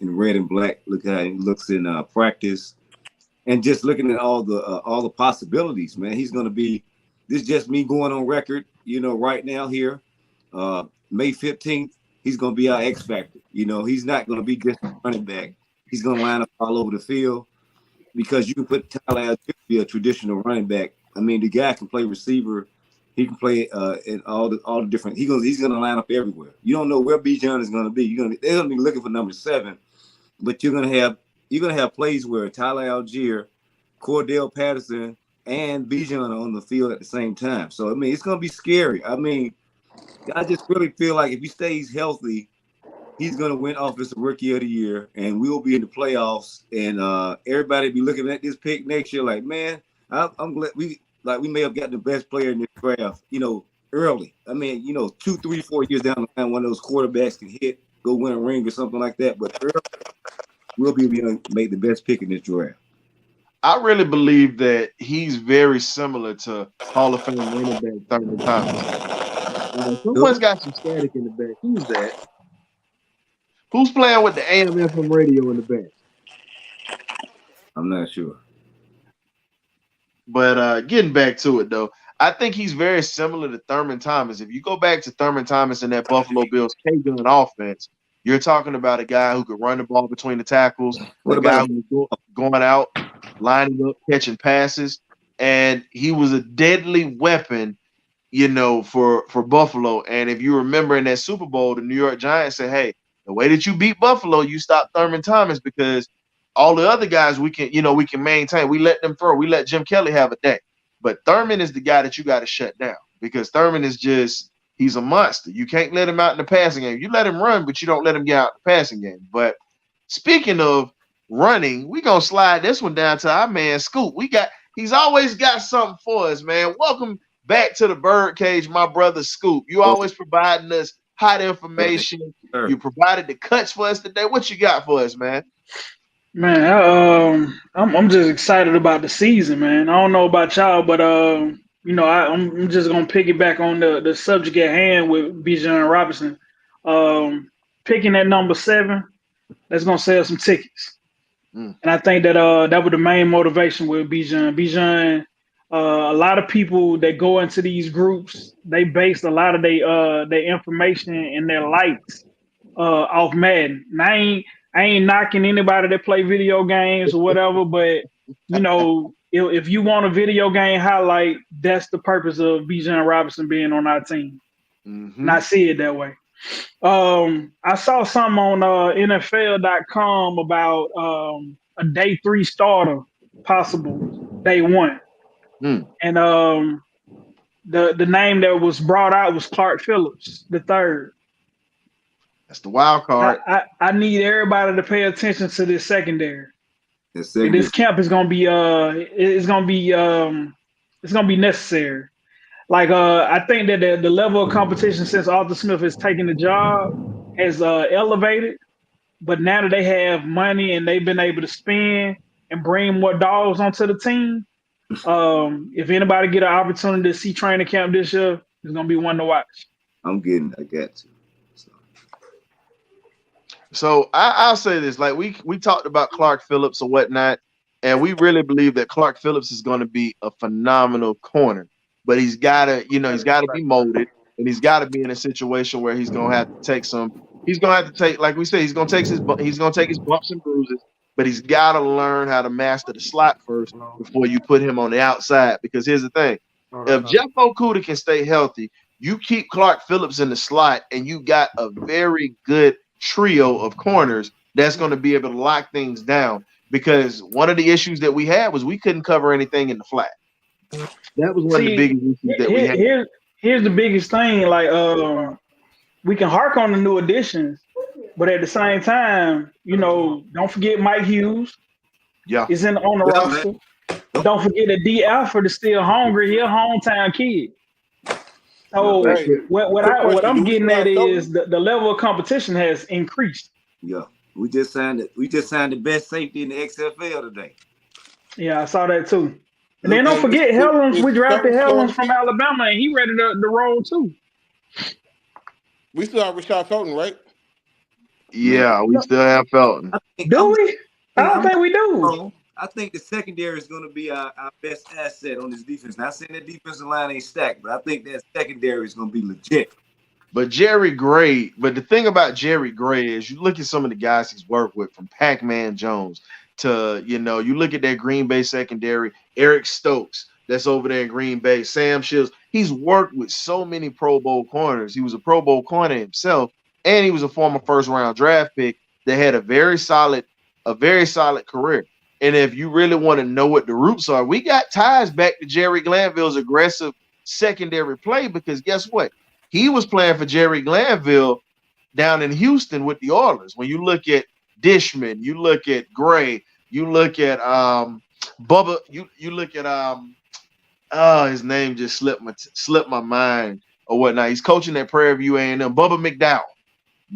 red and black, look how he looks in practice, and just looking at all the possibilities, man, he's going to be. This is just me going on record, right now here, May 15th. He's going to be our X factor. He's not going to be just a running back. He's going to line up all over the field. Because you can put Tyler Algier to be a traditional running back. I mean, the guy can play receiver. He can play in all the different. He's going to line up everywhere. You don't know where Bijan is going to be. They're going to be looking for number 7, but you're going to have plays where Tyler Algier, Cordell Patterson, and Bijan are on the field at the same time. So I mean, it's going to be scary. I mean, I just really feel like if he stays healthy, he's gonna win Offensive Rookie of the Year, and we'll be in the playoffs. And everybody be looking at this pick next year, like, man, I'm glad we may have got the best player in this draft, early. I mean, 2, 3, 4 years down the line, one of those quarterbacks can hit, go win a ring or something like that. But early, we'll be able to make the best pick in this draft. I really believe that he's very similar to Hall of Fame running back Thurman Thomas. Someone's got some static in the back. Who's that? Who's playing with the AM/FM radio in the back? I'm not sure. But getting back to it, though, I think he's very similar to Thurman Thomas. If you go back to Thurman Thomas and that Buffalo Bills K-gun offense, you're talking about a guy who could run the ball between the tackles, a guy who was going out, lining up, catching passes, and he was a deadly weapon, for Buffalo. And if you remember in that Super Bowl, the New York Giants said, hey, the way that you beat Buffalo, you stop Thurman Thomas because all the other guys we can maintain. We let them throw. We let Jim Kelly have a day. But Thurman is the guy that you got to shut down because Thurman is he's a monster. You can't let him out in the passing game. You let him run, but you don't let him get out in the passing game. But speaking of running, we're going to slide this one down to our man Scoop. He's always got something for us, man. Welcome back to the Birdcage, my brother Scoop. You always providing us hot information. You provided the cuts for us today. What you got for us, man? Man, I'm just excited about the season, man. I don't know about y'all, but I'm just gonna piggyback on the subject at hand with Bijan Robinson. Picking at number 7, that's gonna sell some tickets. And I think that that was the main motivation with Bijan. Bijan, a lot of people that go into these groups, they base a lot of their information and their likes off Madden. And I ain't knocking anybody that play video games or whatever, but if you want a video game highlight, that's the purpose of Bijan Robinson being on our team. And I see it that way. I saw something on NFL.com about a day 3 starter possible day 1. And the name that was brought out was Clark Phillips III. That's the wild card. I need everybody to pay attention to this secondary. This camp is gonna be it's gonna be necessary. Like I think that the level of competition since Arthur Smith has taken the job has elevated, but now that they have money and they've been able to spend and bring more dogs onto the team, if anybody get an opportunity to see training camp this year, it's gonna be one to watch. I got to. So I'll say this: like we talked about Clark Phillips or whatnot, and we really believe that Clark Phillips is going to be a phenomenal corner. But he's got to be molded, and he's got to be in a situation where he's going to have to take like we say, he's going to take his bumps and bruises. But he's got to learn how to master the slot first before you put him on the outside. Because here's the thing: if Jeff Okudah can stay healthy, you keep Clark Phillips in the slot, and you got a very good trio of corners that's going to be able to lock things down, because one of the issues that we had was we couldn't cover anything in the flat. That was one of the biggest issues that we had. Here's the biggest thing, like we can hark on the new additions, but at the same time, don't forget Mike Hughes. Yeah, is on the roster. Don't forget that D. Alford is still hungry. He's a hometown kid. So what I'm getting at is the level of competition has increased. Yeah, we just signed the best safety in the XFL today. Yeah, I saw that too. And then don't forget Helms. We drafted Helms from Alabama, and he ready to roll too. We still have Rashad Felton, right? Yeah, we still have Felton. Do we? I don't think we do. I think the secondary is going to be our best asset on this defense. Not saying the defensive line ain't stacked, but I think that secondary is going to be legit. But the thing about Jerry Gray is you look at some of the guys he's worked with, from Pac-Man Jones to, you look at that Green Bay secondary, Eric Stokes that's over there in Green Bay, Sam Shields. He's worked with so many Pro Bowl corners. He was a Pro Bowl corner himself, and he was a former first-round draft pick that had a very solid career. And if you really want to know what the roots are, we got ties back to Jerry Glanville's aggressive secondary play, because guess what? He was playing for Jerry Glanville down in Houston with the Oilers. When you look at Dishman, you look at Gray, you look at Bubba, you look at his name just slipped my mind or whatnot. He's coaching at Prairie View A&M. Bubba McDowell,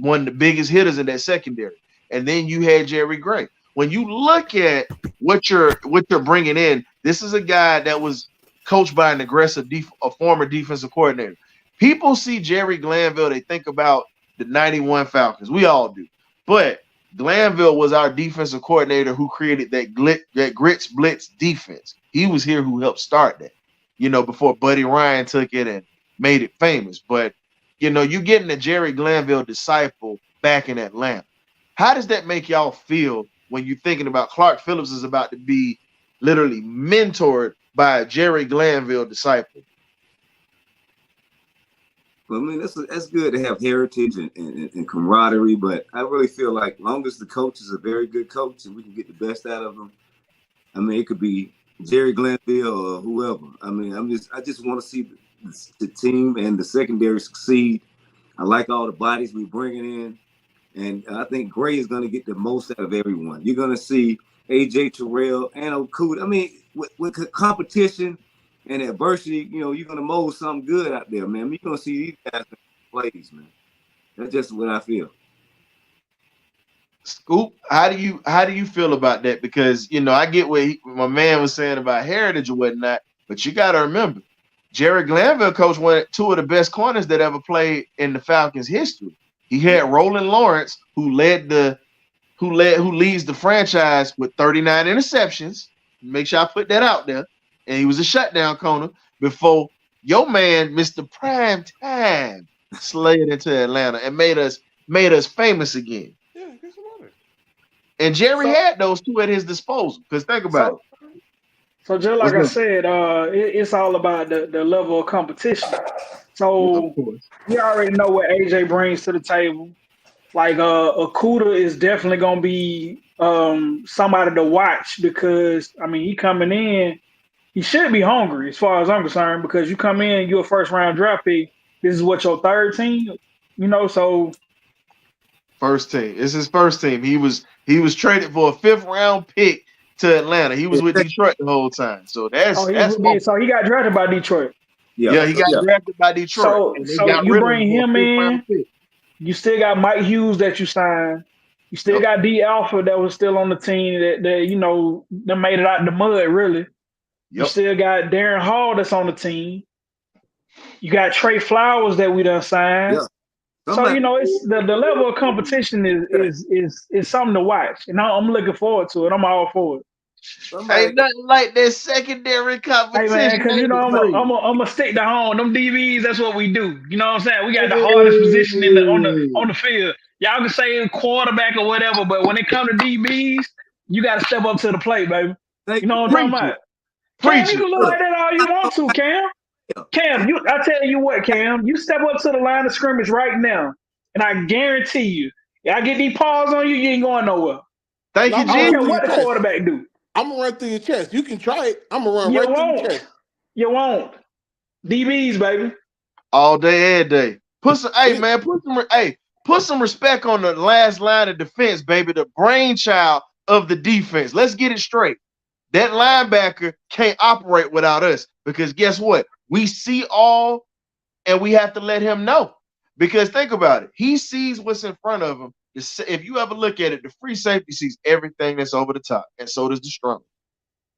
one of the biggest hitters in that secondary. And then you had Jerry Gray. When you look at what you're bringing in, this is a guy that was coached by an aggressive a former defensive coordinator. People see Jerry Glanville, they think about the 91 Falcons. We all do. But Glanville was our defensive coordinator who created that grits blitz defense. He was here who helped start that, before Buddy Ryan took it and made it famous. But, you're getting a Jerry Glanville disciple back in Atlanta. How does that make y'all feel when you're thinking about Clark Phillips is about to be literally mentored by a Jerry Glanville disciple? Well, I mean, that's good to have heritage and camaraderie, but I really feel like long as the coach is a very good coach and we can get the best out of him, I mean, it could be Jerry Glanville or whoever. I mean, I just want to see the team and the secondary succeed. I like all the bodies we're bringing in, and I think Gray is going to get the most out of everyone. You're going to see AJ Terrell and Okuda. I mean, with competition and adversity, you're going to mold something good out there, man. You're going to see these guys plays, man. That's just what I feel. Scoop, how do you feel about that? Because I get what my man was saying about heritage or whatnot, but you got to remember, Jerry Glanville coached two of the best corners that ever played in the Falcons' history. He had Roland Lawrence, who leads the franchise with 39 interceptions. Make sure I put that out there. And he was a shutdown corner before your man, Mr. Prime Time, slid into Atlanta and made us famous again. Yeah, get some money. And Jerry had those two at his disposal. Because think about it. So just like I said, it's all about the level of competition. So we already know what AJ brings to the table. Like Okuda is definitely gonna be somebody to watch because he coming in. He should be hungry as far as I'm concerned because you come in, you're a first round draft pick. This is what, your third team, so first team. It's his first team. He was traded for a 5th round pick to Atlanta. He was with Detroit the whole time. So so he got drafted by Detroit. Yeah, he got drafted by Detroit. So you bring him in. You still got Mike Hughes that you signed. You still got D Alpha that was still on the team that made it out in the mud, really. You still got Darren Hall that's on the team. You got Trey Flowers that we done signed. Yeah. So it's the level of competition is something to watch, and I'm looking forward to it. I'm all for it. Ain't nothing like that secondary competition. Hey man, because I'm gonna stick to home. Them DBs, that's what we do. You know what I'm saying? We got the hardest position on the field. Y'all can say quarterback or whatever, but when it comes to DBs, you got to step up to the plate, baby. You know what I'm talking about? Cam, you can look like that all you want to, Cam. Cam, I tell you what, Cam, you step up to the line of scrimmage right now, and I guarantee you, if I get these paws on you, you ain't going nowhere. Thank you, Jim. I don't care what the quarterback do. I'm gonna run through your chest. You can try it. I'm gonna run right through your chest. You won't. DBs, baby. All day, every day. Put some respect on the last line of defense, baby. The brainchild of the defense. Let's get it straight. That linebacker can't operate without us because guess what? We see all, and we have to let him know. Because think about it. He sees what's in front of him. If you ever look at it, the free safety sees everything that's over the top, and so does the strong.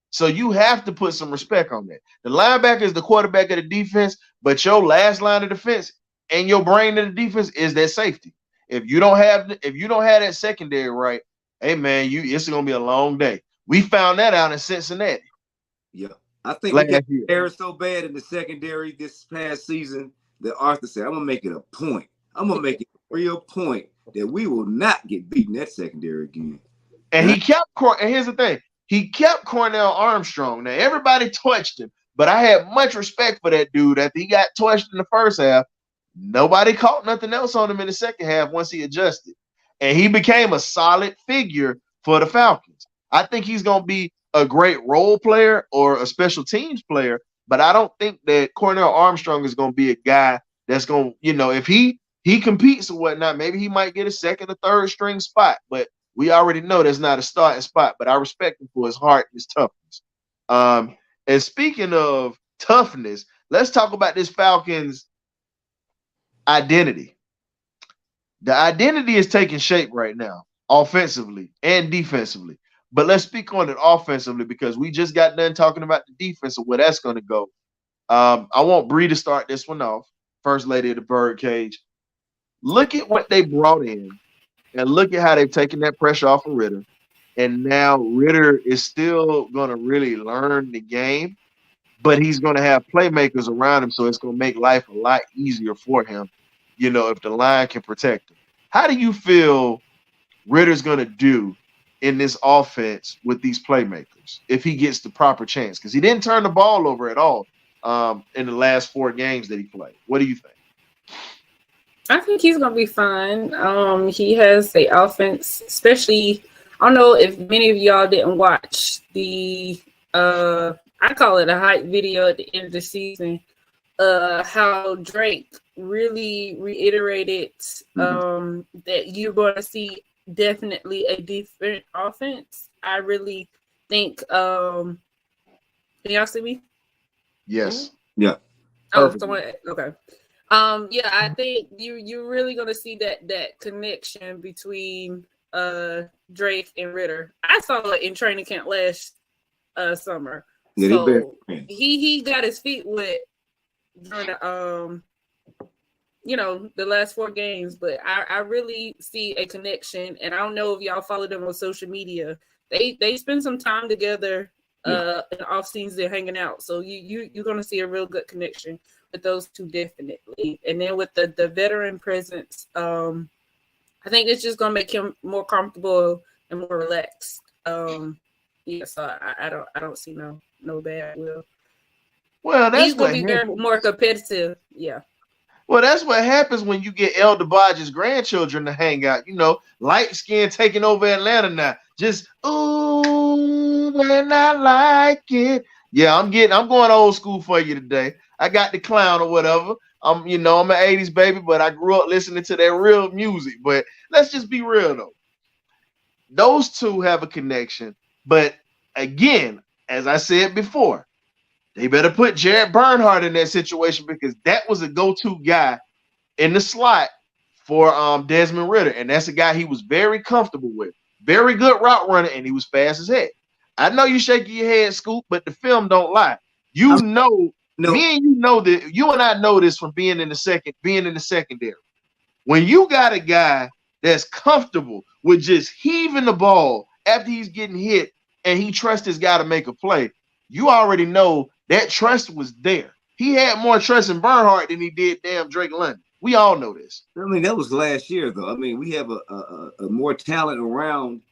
So you have to put some respect on that. The linebacker is the quarterback of the defense, but your last line of defense and your brain of the defense is that safety. If you don't have that secondary right, hey man, it's gonna be a long day. We found that out in Cincinnati. Yeah, I think we got errors so bad in the secondary this past season that Arthur said, "I'm gonna make it a point. I'm gonna make it a real point that we will not get beaten that secondary again." And he kept. And here's the thing: he kept Cornell Armstrong. Now everybody touched him, but I had much respect for that dude. After he got touched in the first half, nobody caught nothing else on him in the second half once he adjusted, and he became a solid figure for the Falcons. I think he's going to be a great role player or a special teams player, but I don't think that Cornell Armstrong is going to be a guy that's going to, if he competes or whatnot, maybe he might get a second or third string spot. But we already know that's not a starting spot. But I respect him for his heart and his toughness. And speaking of toughness, let's talk about this Falcons identity. The identity is taking shape right now, offensively and defensively. But let's speak on it offensively because we just got done talking about the defense and where that's going to go. I want Bree to start this one off, first lady of the BirdCage. Look at what they brought in and look at how they've taken that pressure off of Ritter. And now Ritter is still going to really learn the game, but he's going to have playmakers around him, so it's going to make life a lot easier for him, if the line can protect him. How do you feel Ritter's going to do in this offense with these playmakers if he gets the proper chance? Because he didn't turn the ball over at all in the last 4 games that he played. What do you think? I think he's going to be fine. He has the offense, especially – I don't know if many of y'all didn't watch the I call it a hype video at the end of the season, how Drake really reiterated that you're going to see definitely a different offense. I really think can y'all see me? Yes. Yeah. Oh, someone okay. Yeah, I think you're really gonna see that connection between Drake and Ritter. I saw it in training camp last summer. Yeah, so he got his feet wet during the last 4 games, but I really see a connection, and I don't know if y'all follow them on social media. They spend some time together in the off season hanging out. So you're gonna see a real good connection with those two definitely. And then with the veteran presence, I think it's just gonna make him more comfortable and more relaxed. So I don't see no bad will. Well, that's he's gonna be very more competitive. Yeah. Well, that's what happens when you get Elder Bodge's grandchildren to hang out. Light skin taking over Atlanta now. Just ooh, when I like it. Yeah, I'm going old school for you today. I got the clown or whatever. I'm an 80s baby, but I grew up listening to that real music. But let's just be real though. Those two have a connection. But again, as I said before, they better put Jared Bernhardt in that situation because that was a go-to guy in the slot for Desmond Ritter. And that's a guy he was very comfortable with. Very good route runner, and he was fast as heck. I know you shaking your head, Scoop, but the film don't lie. Me and you know that you and I know this from being in the secondary. When you got a guy that's comfortable with just heaving the ball after he's getting hit and he trusts his guy to make a play, you already know that trust was there. He had more trust in Bernhardt than he did damn Drake London. We all know this. I mean, that was last year, though. I mean, we have a more talent around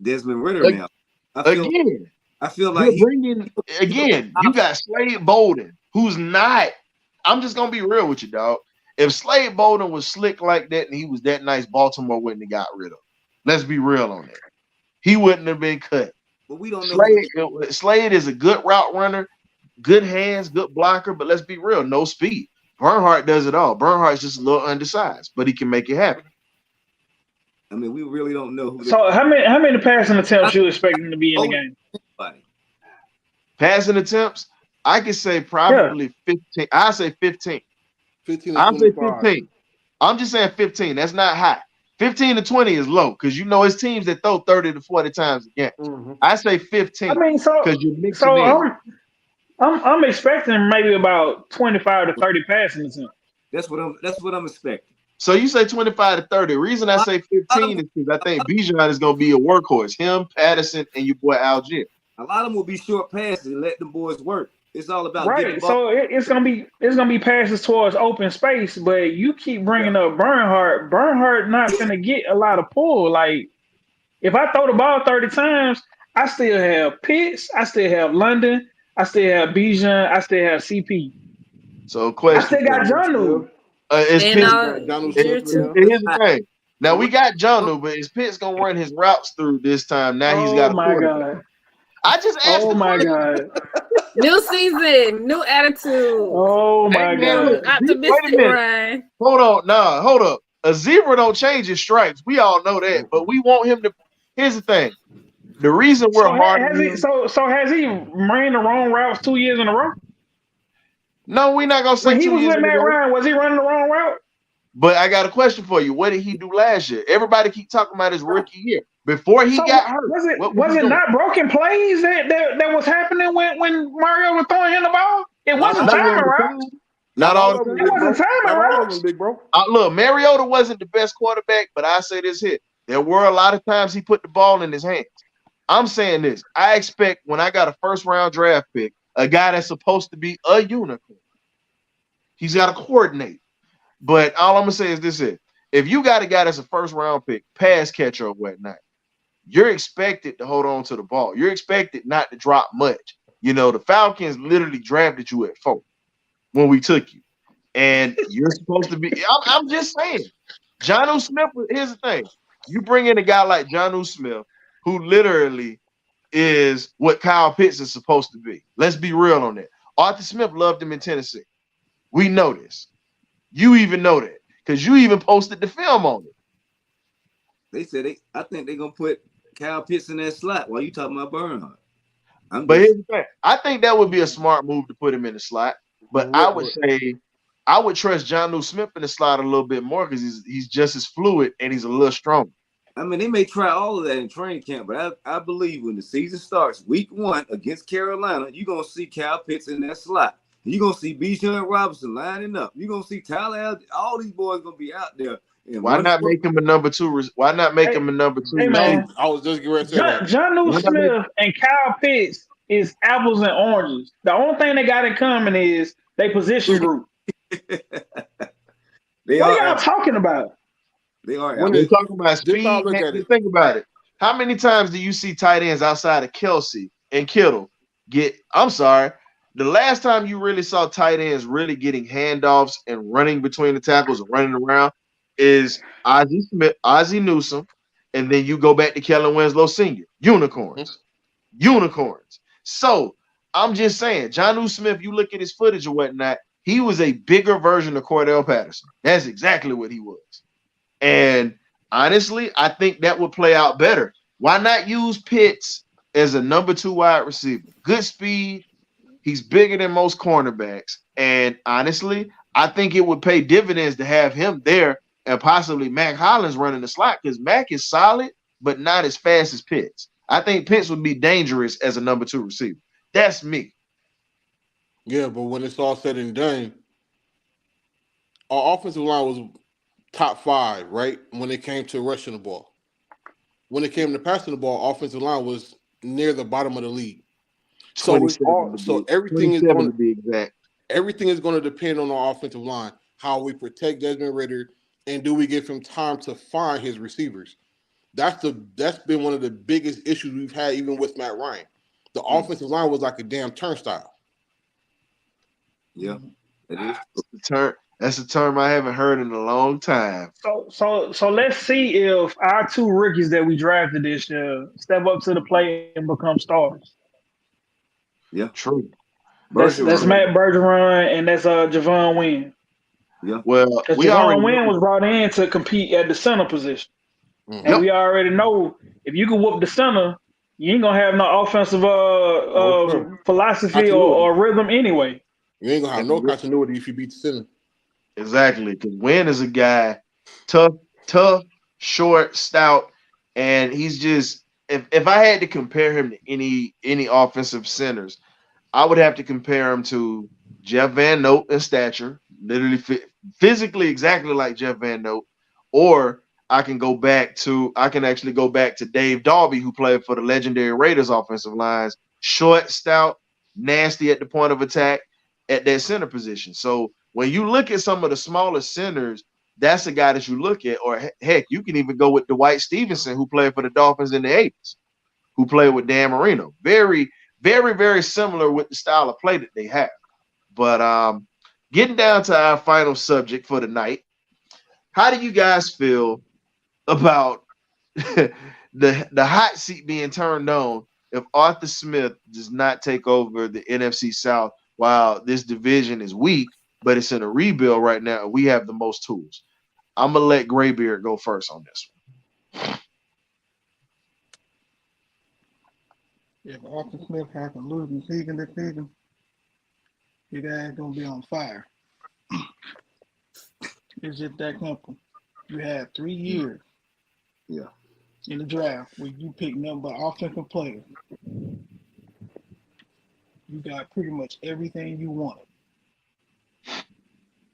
Desmond Ritter now. I feel like you got Slade Bolden, who's not. I'm just gonna be real with you, dog. If Slade Bolden was slick like that and he was that nice, Baltimore wouldn't have got rid of him. Let's be real on that. He wouldn't have been cut. But we don't know. Slade is a good route runner, good hands, good blocker, but let's be real, no speed. Bernhardt does it all. Bernhardt's just a little undersized, but he can make it happen. I mean, we really don't know who. So how many passing attempts you expect him to be in the game? Passing attempts, I could say probably 15. I say 15. 15 I'll say 15. I'm just saying 15. That's not high. 15 to 20 is low because it's teams that throw 30 to 40 times a game. Mm-hmm. I say 15. I mean, because you're mixing in. I'm expecting maybe about 25 to 30 passing attempts. That's what I'm expecting. So you say 25 to 30. The reason I say 15 is because I think Bijan is going to be a workhorse. Him, Patterson, and your boy Algier. A lot of them will be short passes and let them boys work. It's all about right. So it's gonna be passes towards open space, but you keep bringing up Bernhardt. Bernhardt not gonna get a lot of pull. Like if I throw the ball 30 times, I still have Pitts, I still have London, I still have Bijan, I still have CP. So question. I still got Jonnu. Here's the thing. Now we got Jonnu, but is Pitts gonna run his routes through this time? Now he's got. Oh my god. I just asked. Oh my god. New season, new attitude. Oh my Hey, man, God. look, wait a Optimistic minute. Ryan. Hold on, nah, hold up. A zebra don't change his stripes. We all know that, but we want him to. Here's the thing: the reason we're So hard has on he? him. So has he ran the wrong routes 2 years in a row? No, we're not gonna say When he 2 was years with in a Matt row. Ryan, was he running the wrong route? But I got a question for you. What did he do last year? Everybody keep talking about his rookie year before he So got hurt. was it What was was he it doing? not broken plays that was happening when Mario was throwing him the ball? It Not wasn't Not all timing all of them. the routes. time. Not all the Them, It time. big wasn't bro. timing Not all of them, routes. big bro. Look, Mariota wasn't the best quarterback, but I say this here: there were a lot of times he put the ball in his hands. I'm saying this. I expect when I got a first round draft pick, a guy that's supposed to be a unicorn, he's got to coordinate. But all I'm gonna say is this here: if you got a guy that's a first round pick, pass catcher or whatnot, you're expected to hold on to the ball. You're expected not to drop much. You know, the Falcons literally drafted you at 4 when we took you, and you're supposed to be. I'm just saying, Jonnu Smith. Here's the thing: you bring in a guy like Jonnu Smith, who literally is what Kyle Pitts is supposed to be. Let's be real on that. Arthur Smith loved him in Tennessee. We know this. You even know that because you even posted the film on it. They said I think they're gonna put Kyle Pitts in that slot while you talking about Bernhardt. But here's the thing: I think that would be a smart move to put him in the slot. But I would say I would trust Jonnu Smith in the slot a little bit more because he's just as fluid and he's a little stronger. I mean, they may try all of that in training camp, but I believe when the season starts, week 1 against Carolina, you're gonna see Kyle Pitts in that slot. You're gonna see Bijan Robinson lining up. You're gonna see Tyler. All these boys gonna be out there. And Why not make him a number 2? Why not make him a number 2 Hey receiver? man, I was just getting ready to say that. Jonnu Why not make Smith and Kyle Pitts is apples and oranges. The only thing they got in common is they position group. they What are are y'all talking about? they are When We're it- talking about This how I speed? look Man, at it. think about it. How many times do you see tight ends outside of Kelsey and Kittle get? I'm sorry. The last time you really saw tight ends really getting handoffs and running between the tackles and running around is Ozzie Smith, Ozzie Newsome, and then you go back to Kellen Winslow Sr. Unicorns. Unicorns. So I'm just saying, Jonnu Smith, you look at his footage or whatnot, he was a bigger version of Cordell Patterson. That's exactly what he was. And honestly, I think that would play out better. Why not use Pitts as a number 2 wide receiver? Good speed. He's bigger than most cornerbacks. And honestly, I think it would pay dividends to have him there and possibly Mac Hollins running the slot because Mac is solid, but not as fast as Pitts. I think Pitts would be dangerous as a number 2 receiver. That's me. Yeah, but when it's all said and done, our offensive line was top 5, right? When it came to rushing the ball. When it came to passing the ball, offensive line was near the bottom of the league. So it's all everything is going to be exact. Everything is going to depend on our offensive line, how we protect Desmond Ridder, and do we give him time to find his receivers? That's been one of the biggest issues we've had, even with Matt Ryan. The offensive line was like a damn turnstile. Yeah, it is. That's a term I haven't heard in a long time. So let's see if our 2 rookies that we drafted this year step up to the plate and become stars. Yeah, true. That's Matt Bergeron and that's Javon Wynn. Yeah. Well, because Javon Wynn was brought in to compete at the center position, and we already know if you can whoop the center, you ain't gonna have no offensive philosophy or rhythm anyway. You ain't gonna have no continuity if you beat the center. Exactly, because Wynn is a guy, tough, short, stout, and he's just. If I had to compare him to any offensive centers, I would have to compare him to Jeff Van Note in stature, literally physically exactly like Jeff Van Note, or I can actually go back to Dave Darby, who played for the legendary Raiders offensive lines, short, stout, nasty at the point of attack at that center position. So when you look at some of the smaller centers, that's a guy that you look at, or heck, you can even go with Dwight Stevenson, who played for the Dolphins in the 80s, who played with Dan Marino. Very, very, very similar with the style of play that they have. But getting down to our final subject for the night, how do you guys feel about the hot seat being turned on if Arthur Smith does not take over the NFC South while this division is weak, but it's in a rebuild right now, we have the most tools. I'm going to let Graybeard go first on this one. If Arthur Smith has a losing season this season, his ass gonna be on fire. It's just that simple. You had 3 years Yeah. in the draft where you pick nothing but offensive players. You got pretty much everything you wanted.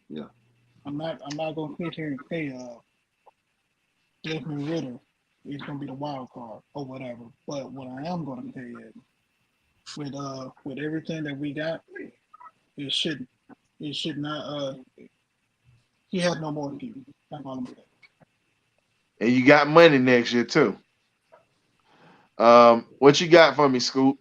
Yeah. I'm not gonna sit here and say Desmond Ritter is gonna be the wild card or whatever. But what I am gonna say is with everything that we got, it should not he has no more excuse. That's all I'm saying. And you got money next year too. What you got for me, Scoop?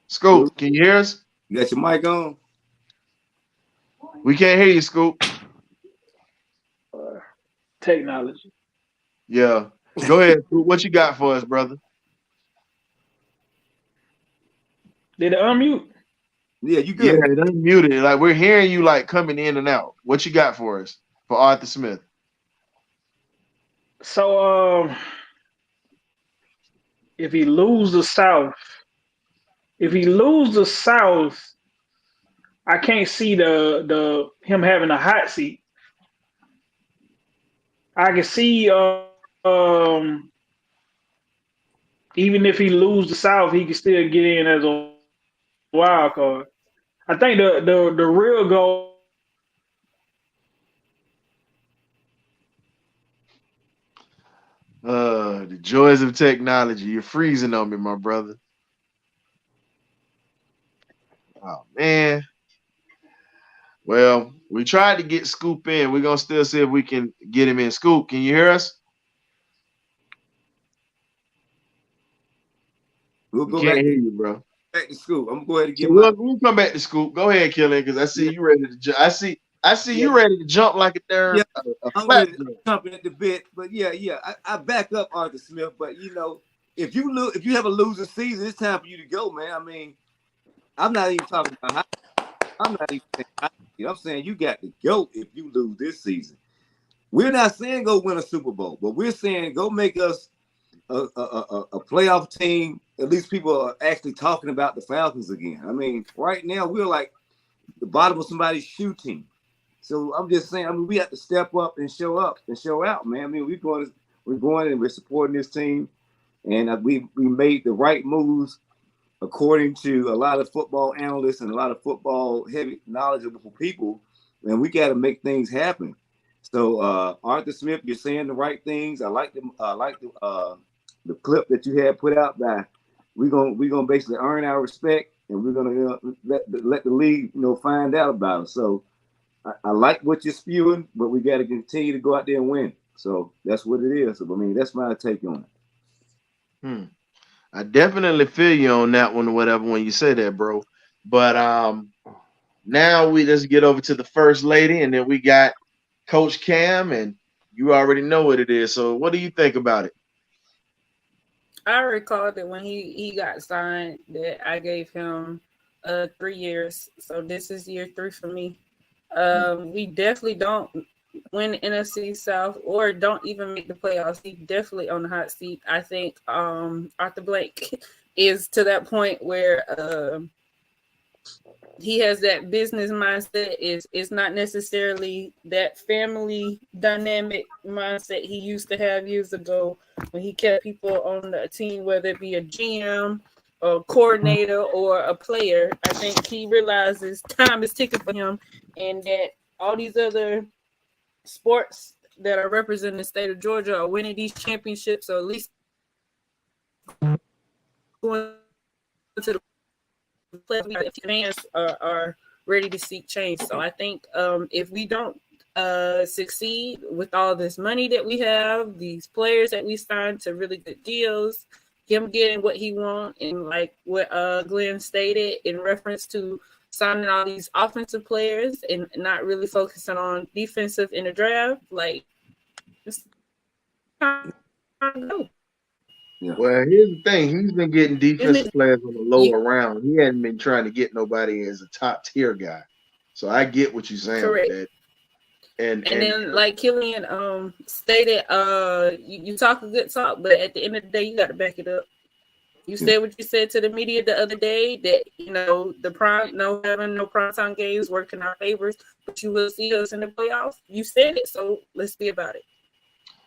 Scoop, can you hear us? You got your mic on? We can't hear you, Scoop. Technology. Yeah. Go ahead, Scoop. What you got for us, brother? Did it unmute? Yeah, you Yeah, good. it unmuted. Like we're hearing you like coming in and out. What you got for us for Arthur Smith? So if he lose the South, I can't see the him having a hot seat. I can see even if he lose the South, he can still get in as a wild card. I think the real goal. The joys of technology. You're freezing on me, my brother. Oh man. Well, we tried to get Scoop in. We're gonna still see if we can get him in. Scoop, can you hear us? We'll We go can't back hear you, bro. to school. I'm gonna go ahead and So get my we'll come back to Scoop. Go ahead, Killian, because I see you ready to. I see you ready to jump like a yeah. I'm flat. ready to jump at the bit, but I back up Arthur Smith. But if you have a losing season, it's time for you to go, man. I mean, I'm not even talking about. I'm not even saying. I'm saying you got to go if you lose this season. We're not saying go win a Super Bowl, but we're saying go make us a playoff team. At least people are actually talking about the Falcons again. I mean, right now we're like the bottom of somebody's shoe team. So I'm just saying, I mean, we have to step up and show out, man. I mean, we're going and we're supporting this team, and we made the right moves according to a lot of football analysts and a lot of football heavy knowledgeable people, and we got to make things happen. So Arthur Smith, you're saying the right things. I like the clip that you had put out. That we're gonna basically earn our respect, and we're gonna let the league find out about it. So I like what you're spewing, but we got to continue to go out there and win. So that's what it is. So, I mean, that's my take on it. I definitely feel you on that one or whatever when you say that, bro. But now we just get over to the first lady, and then we got Coach Cam, and you already know what it is. So what do you think about it? I recall that when he got signed, that I gave him 3 years. So this is year 3 for me. We definitely don't win the NFC South or don't even make the playoffs. He's definitely on the hot seat. I think Arthur Blank is to that point where he has that business mindset. It's not necessarily that family dynamic mindset he used to have years ago when he kept people on the team, whether it be a GM or a coordinator or a player. I think he realizes time is ticking for him, and that all these other sports that are representing the state of Georgia are winning these championships, or at least going to the playoffs. Fans are ready to seek change. So I think if we don't succeed with all this money that we have, these players that we signed to really good deals, him getting what he wants, and like what Glenn stated in reference to signing all these offensive players and not really focusing on defensive in the draft, like It's time to go. Yeah. Well, here's the thing. He's been getting defensive Isn't players on the it- lower you- round. He hadn't been trying to get nobody as a top tier guy. So I get what you're saying with Correct. that. And And then, like Killian stated, you talk a good talk, but at the end of the day, you got to back it up. You said what you said to the media the other day that having no primetime games work in our favors, but you will see us in the playoffs. You said it, so let's be about it.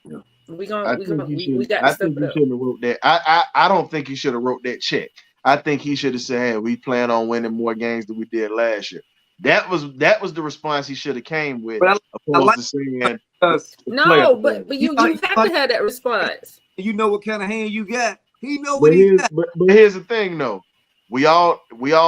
Yeah. We I got think to he step it shouldn't up. have wrote that. I don't think he should have wrote that check. I think he should have said, "Hey, we plan on winning more games than we did last year." That was the response he should have came with, But I opposed like to saying because No, but you have to have that response. you know what kind of hand you got. He know But what he got. but here's the thing, though. We all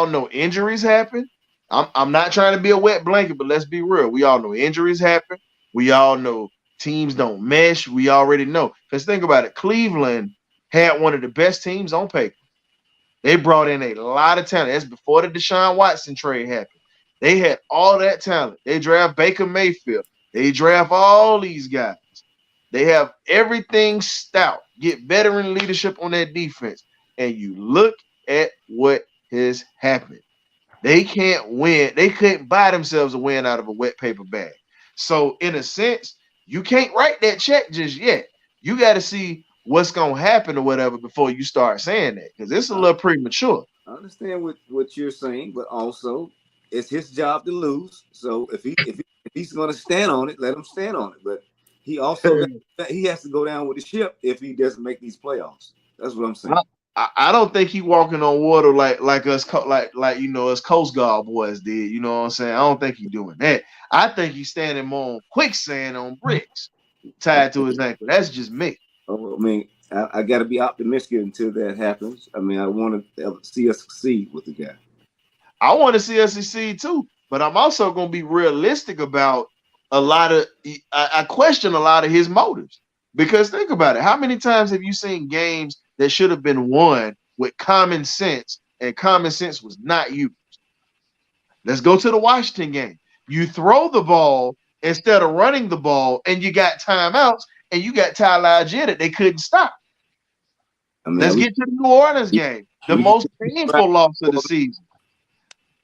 know injuries happen. I'm not trying to be a wet blanket, but let's be real. We all know injuries happen. We all know teams don't mesh. We already know. Because think about it. Cleveland had one of the best teams on paper. They brought in a lot of talent. That's before the Deshaun Watson trade happened. They had all that talent. They draft Baker Mayfield. They draft all these guys. They have everything stout. Get veteran leadership on that defense. And you look at what has happened. They can't win. They couldn't buy themselves a win out of a wet paper bag. So, in a sense, you can't write that check just yet. You got to see what's going to happen or whatever before you start saying that, because it's a little premature. I understand what you're saying, but also it's his job to lose. So if he's going to stand on it, let him stand on it. But he also he has to go down with the ship if he doesn't make these playoffs. That's what I'm saying. I don't think he walking on water like us us Coast Guard boys did. You know what I'm saying? I don't think he's doing that. I think he's standing more on quicksand on bricks tied to his ankle. That's just me. I mean, I got to be optimistic until that happens. I mean, I want to see us succeed with the guy. I want to see us succeed too, but I'm also going to be realistic about a lot of. I question a lot of his motives, because think about it. How many times have you seen games that should have been won with common sense, and common sense was not used? Let's go to the Washington game. You throw the ball instead of running the ball, and you got timeouts, and you got Tyler Algier that they couldn't stop. I mean, let's get to the New Orleans game, the most painful loss of the season.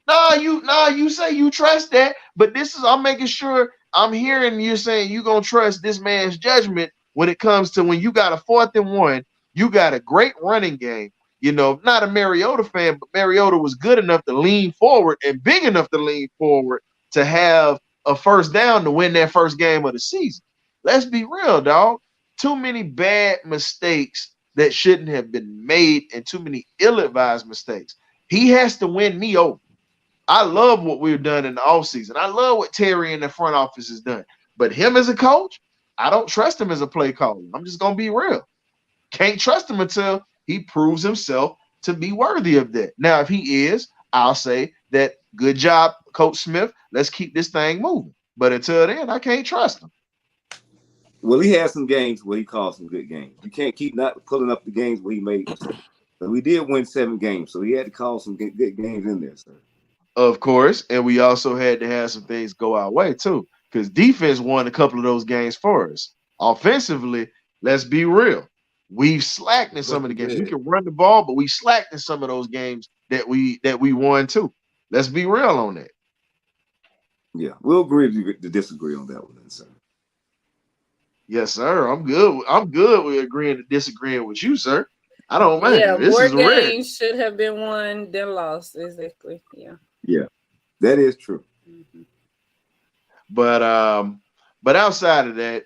You say you trust that, but I'm making sure I'm hearing you saying you're gonna trust this man's judgment when it comes to when you got a 4th and 1, you got a great running game. You know, not a Mariota fan, but Mariota was good enough to lean forward and big enough to lean forward to have a first down to win that first game of the season. Let's be real, dog. Too many bad mistakes that shouldn't have been made, and too many ill-advised mistakes. He has to win me over. I love what we've done in the offseason. I love what Terry in the front office has done. But him as a coach, I don't trust him as a play caller. I'm just going to be real. Can't trust him until he proves himself to be worthy of that. Now, if he is, I'll say that good job, Coach Smith. Let's keep this thing moving. But until then, I can't trust him. Well, he had some games where he called some good games. You can't keep not pulling up the games where he made mistakes. But we did win 7 games, so he had to call some good games in there, sir. Of course, and we also had to have some things go our way too, because defense won a couple of those games for us. Offensively, let's be real, we've slacked in some of the games. We can run the ball, but we slacked in some of those games that we won too. Let's be real on that. Yeah, we'll agree to disagree on that one, then, sir. Yes, sir. I'm good. I'm good with agreeing to disagreeing with you, sir. I don't mind. Yeah, this more is games should have been won than lost. Exactly. Yeah. Yeah, that is true. Mm-hmm. But outside of that,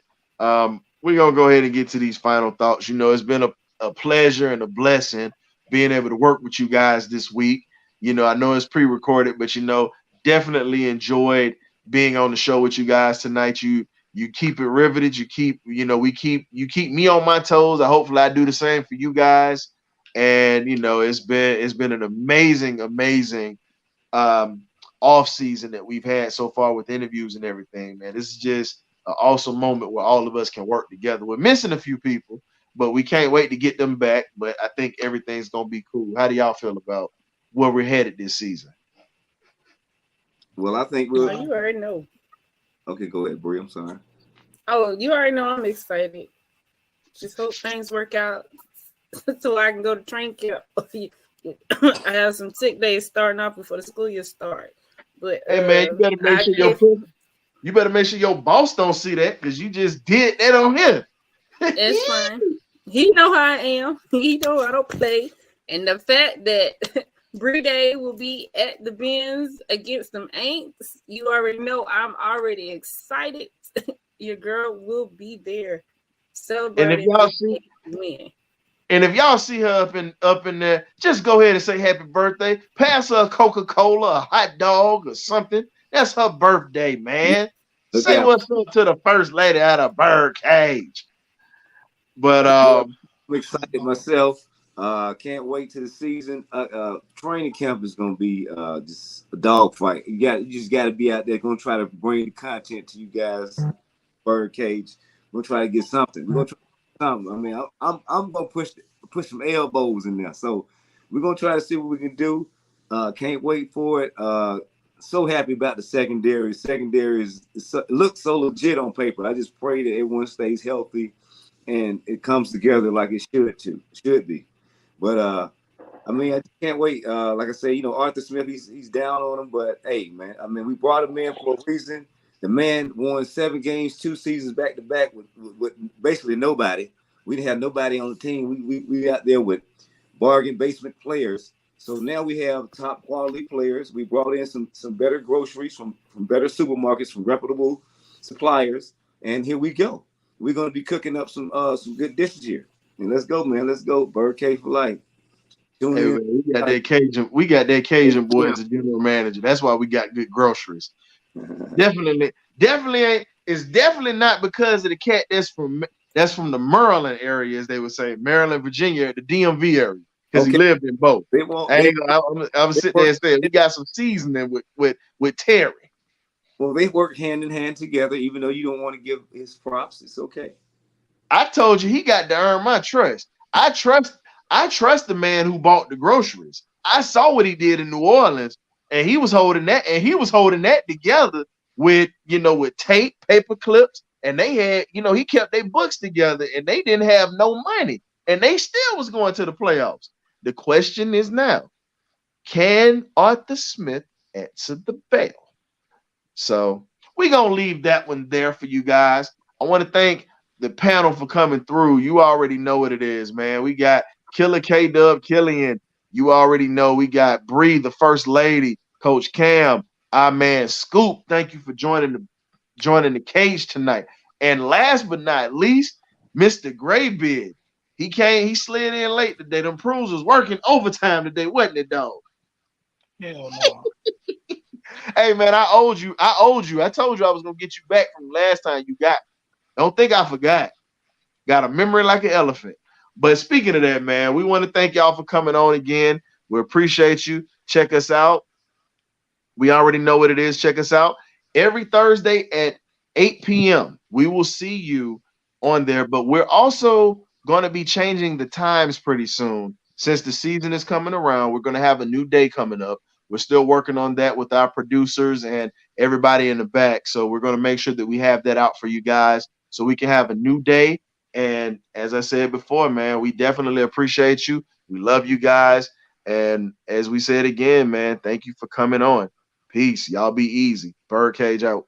we're gonna go ahead and get to these final thoughts. You know, it's been a pleasure and a blessing being able to work with you guys this week. You know, I know it's pre-recorded, but you know, definitely enjoyed being on the show with you guys tonight. You keep it riveted. You keep me on my toes. Hopefully I do the same for you guys. And you know, it's been an amazing off season that we've had so far with interviews and everything, man. This is just an awesome moment where all of us can work together. We're missing a few people, but we can't wait to get them back. But I think everything's gonna be cool. How do y'all feel about where we're headed this season? Well, I think you already know. Okay, go ahead, Bree. I'm sorry. Oh, you already know I'm excited. Just hope things work out so I can go to training camp. I have some sick days starting off before the school year start. But Hey man, you better make sure you better make sure your boss don't see that because you just did that on him. it's fine. He know how I am. He know I don't play. And the fact that Bree Day will be at the Benz against them Aints, you already know I'm already excited. Your girl will be there celebrating win. And if y'all see her up in there, just go ahead and say happy birthday. Pass her a Coca-Cola, a hot dog, or something. That's her birthday, man. Say what's up to the first lady out of BirdCage. But I'm excited myself. Can't wait to the season. Training camp is gonna be just a dogfight. You just gotta be out there. Gonna try to bring the content to you guys. BirdCage. We're gonna try to get something. We're gonna try something. I mean, I'm gonna push some elbows in there. So we're gonna try to see what we can do. Can't wait for it. So happy about the secondary. Secondary it looks so legit on paper. I just pray that everyone stays healthy and it comes together like it should be. But I mean, I just can't wait. Like I say, Arthur Smith, he's down on him, but hey, man, I mean, we brought him in for a reason. The man won 7 games, 2 seasons back to back with basically nobody. We didn't have nobody on the team. We out there with bargain basement players. So now we have top quality players. We brought in some better groceries from better supermarkets, from reputable suppliers, and here we go. We're gonna be cooking up some good dishes here. And let's go, man. Let's go. BirdCage for life. hey, man, we got that Cajun boy as a general manager. That's why we got good groceries. Definitely ain't. It's definitely not because of the cat that's from the Maryland area, as they would say, Maryland, Virginia, the DMV area, because he lived in both. I'm gonna sit there and say we got some seasoning with Terry. Well, they work hand in hand together, even though you don't want to give his props. It's okay. I told you he got to earn my trust. I trust the man who bought the groceries. I saw what he did in New Orleans, and he was holding that together with tape, paper clips, and they had, he kept their books together, and they didn't have no money, and they still was going to the playoffs. The question is now, can Arthur Smith answer the bell? So we're gonna leave that one there for you guys. I want to thank the panel for coming through. You already know what it is, man. We got Killer K-Dub, Killian. You already know. We got Bree, the first lady, Coach Cam, our man Scoop. Thank you for joining the cage tonight. And last but not least, Mr. Graybeard. He slid in late today. Them prunes was working overtime today, wasn't it, dog? Hell no. Hey man, I owed you. I told you I was gonna get you back from last time you got. Don't think I forgot. Got a memory like an elephant. But speaking of that, man, we want to thank y'all for coming on again. We appreciate you. Check us out. We already know what it is. Check us out every Thursday at 8 p.m. We will see you on there, but we're also going to be changing the times pretty soon. Since the season is coming around, we're going to have a new day coming up. We're still working on that with our producers and everybody in the back. So we're going to make sure that we have that out for you guys so we can have a new day. And as I said before, man, we definitely appreciate you. We love you guys. And as we said again, man, thank you for coming on. Peace. Y'all be easy. BirdCage out.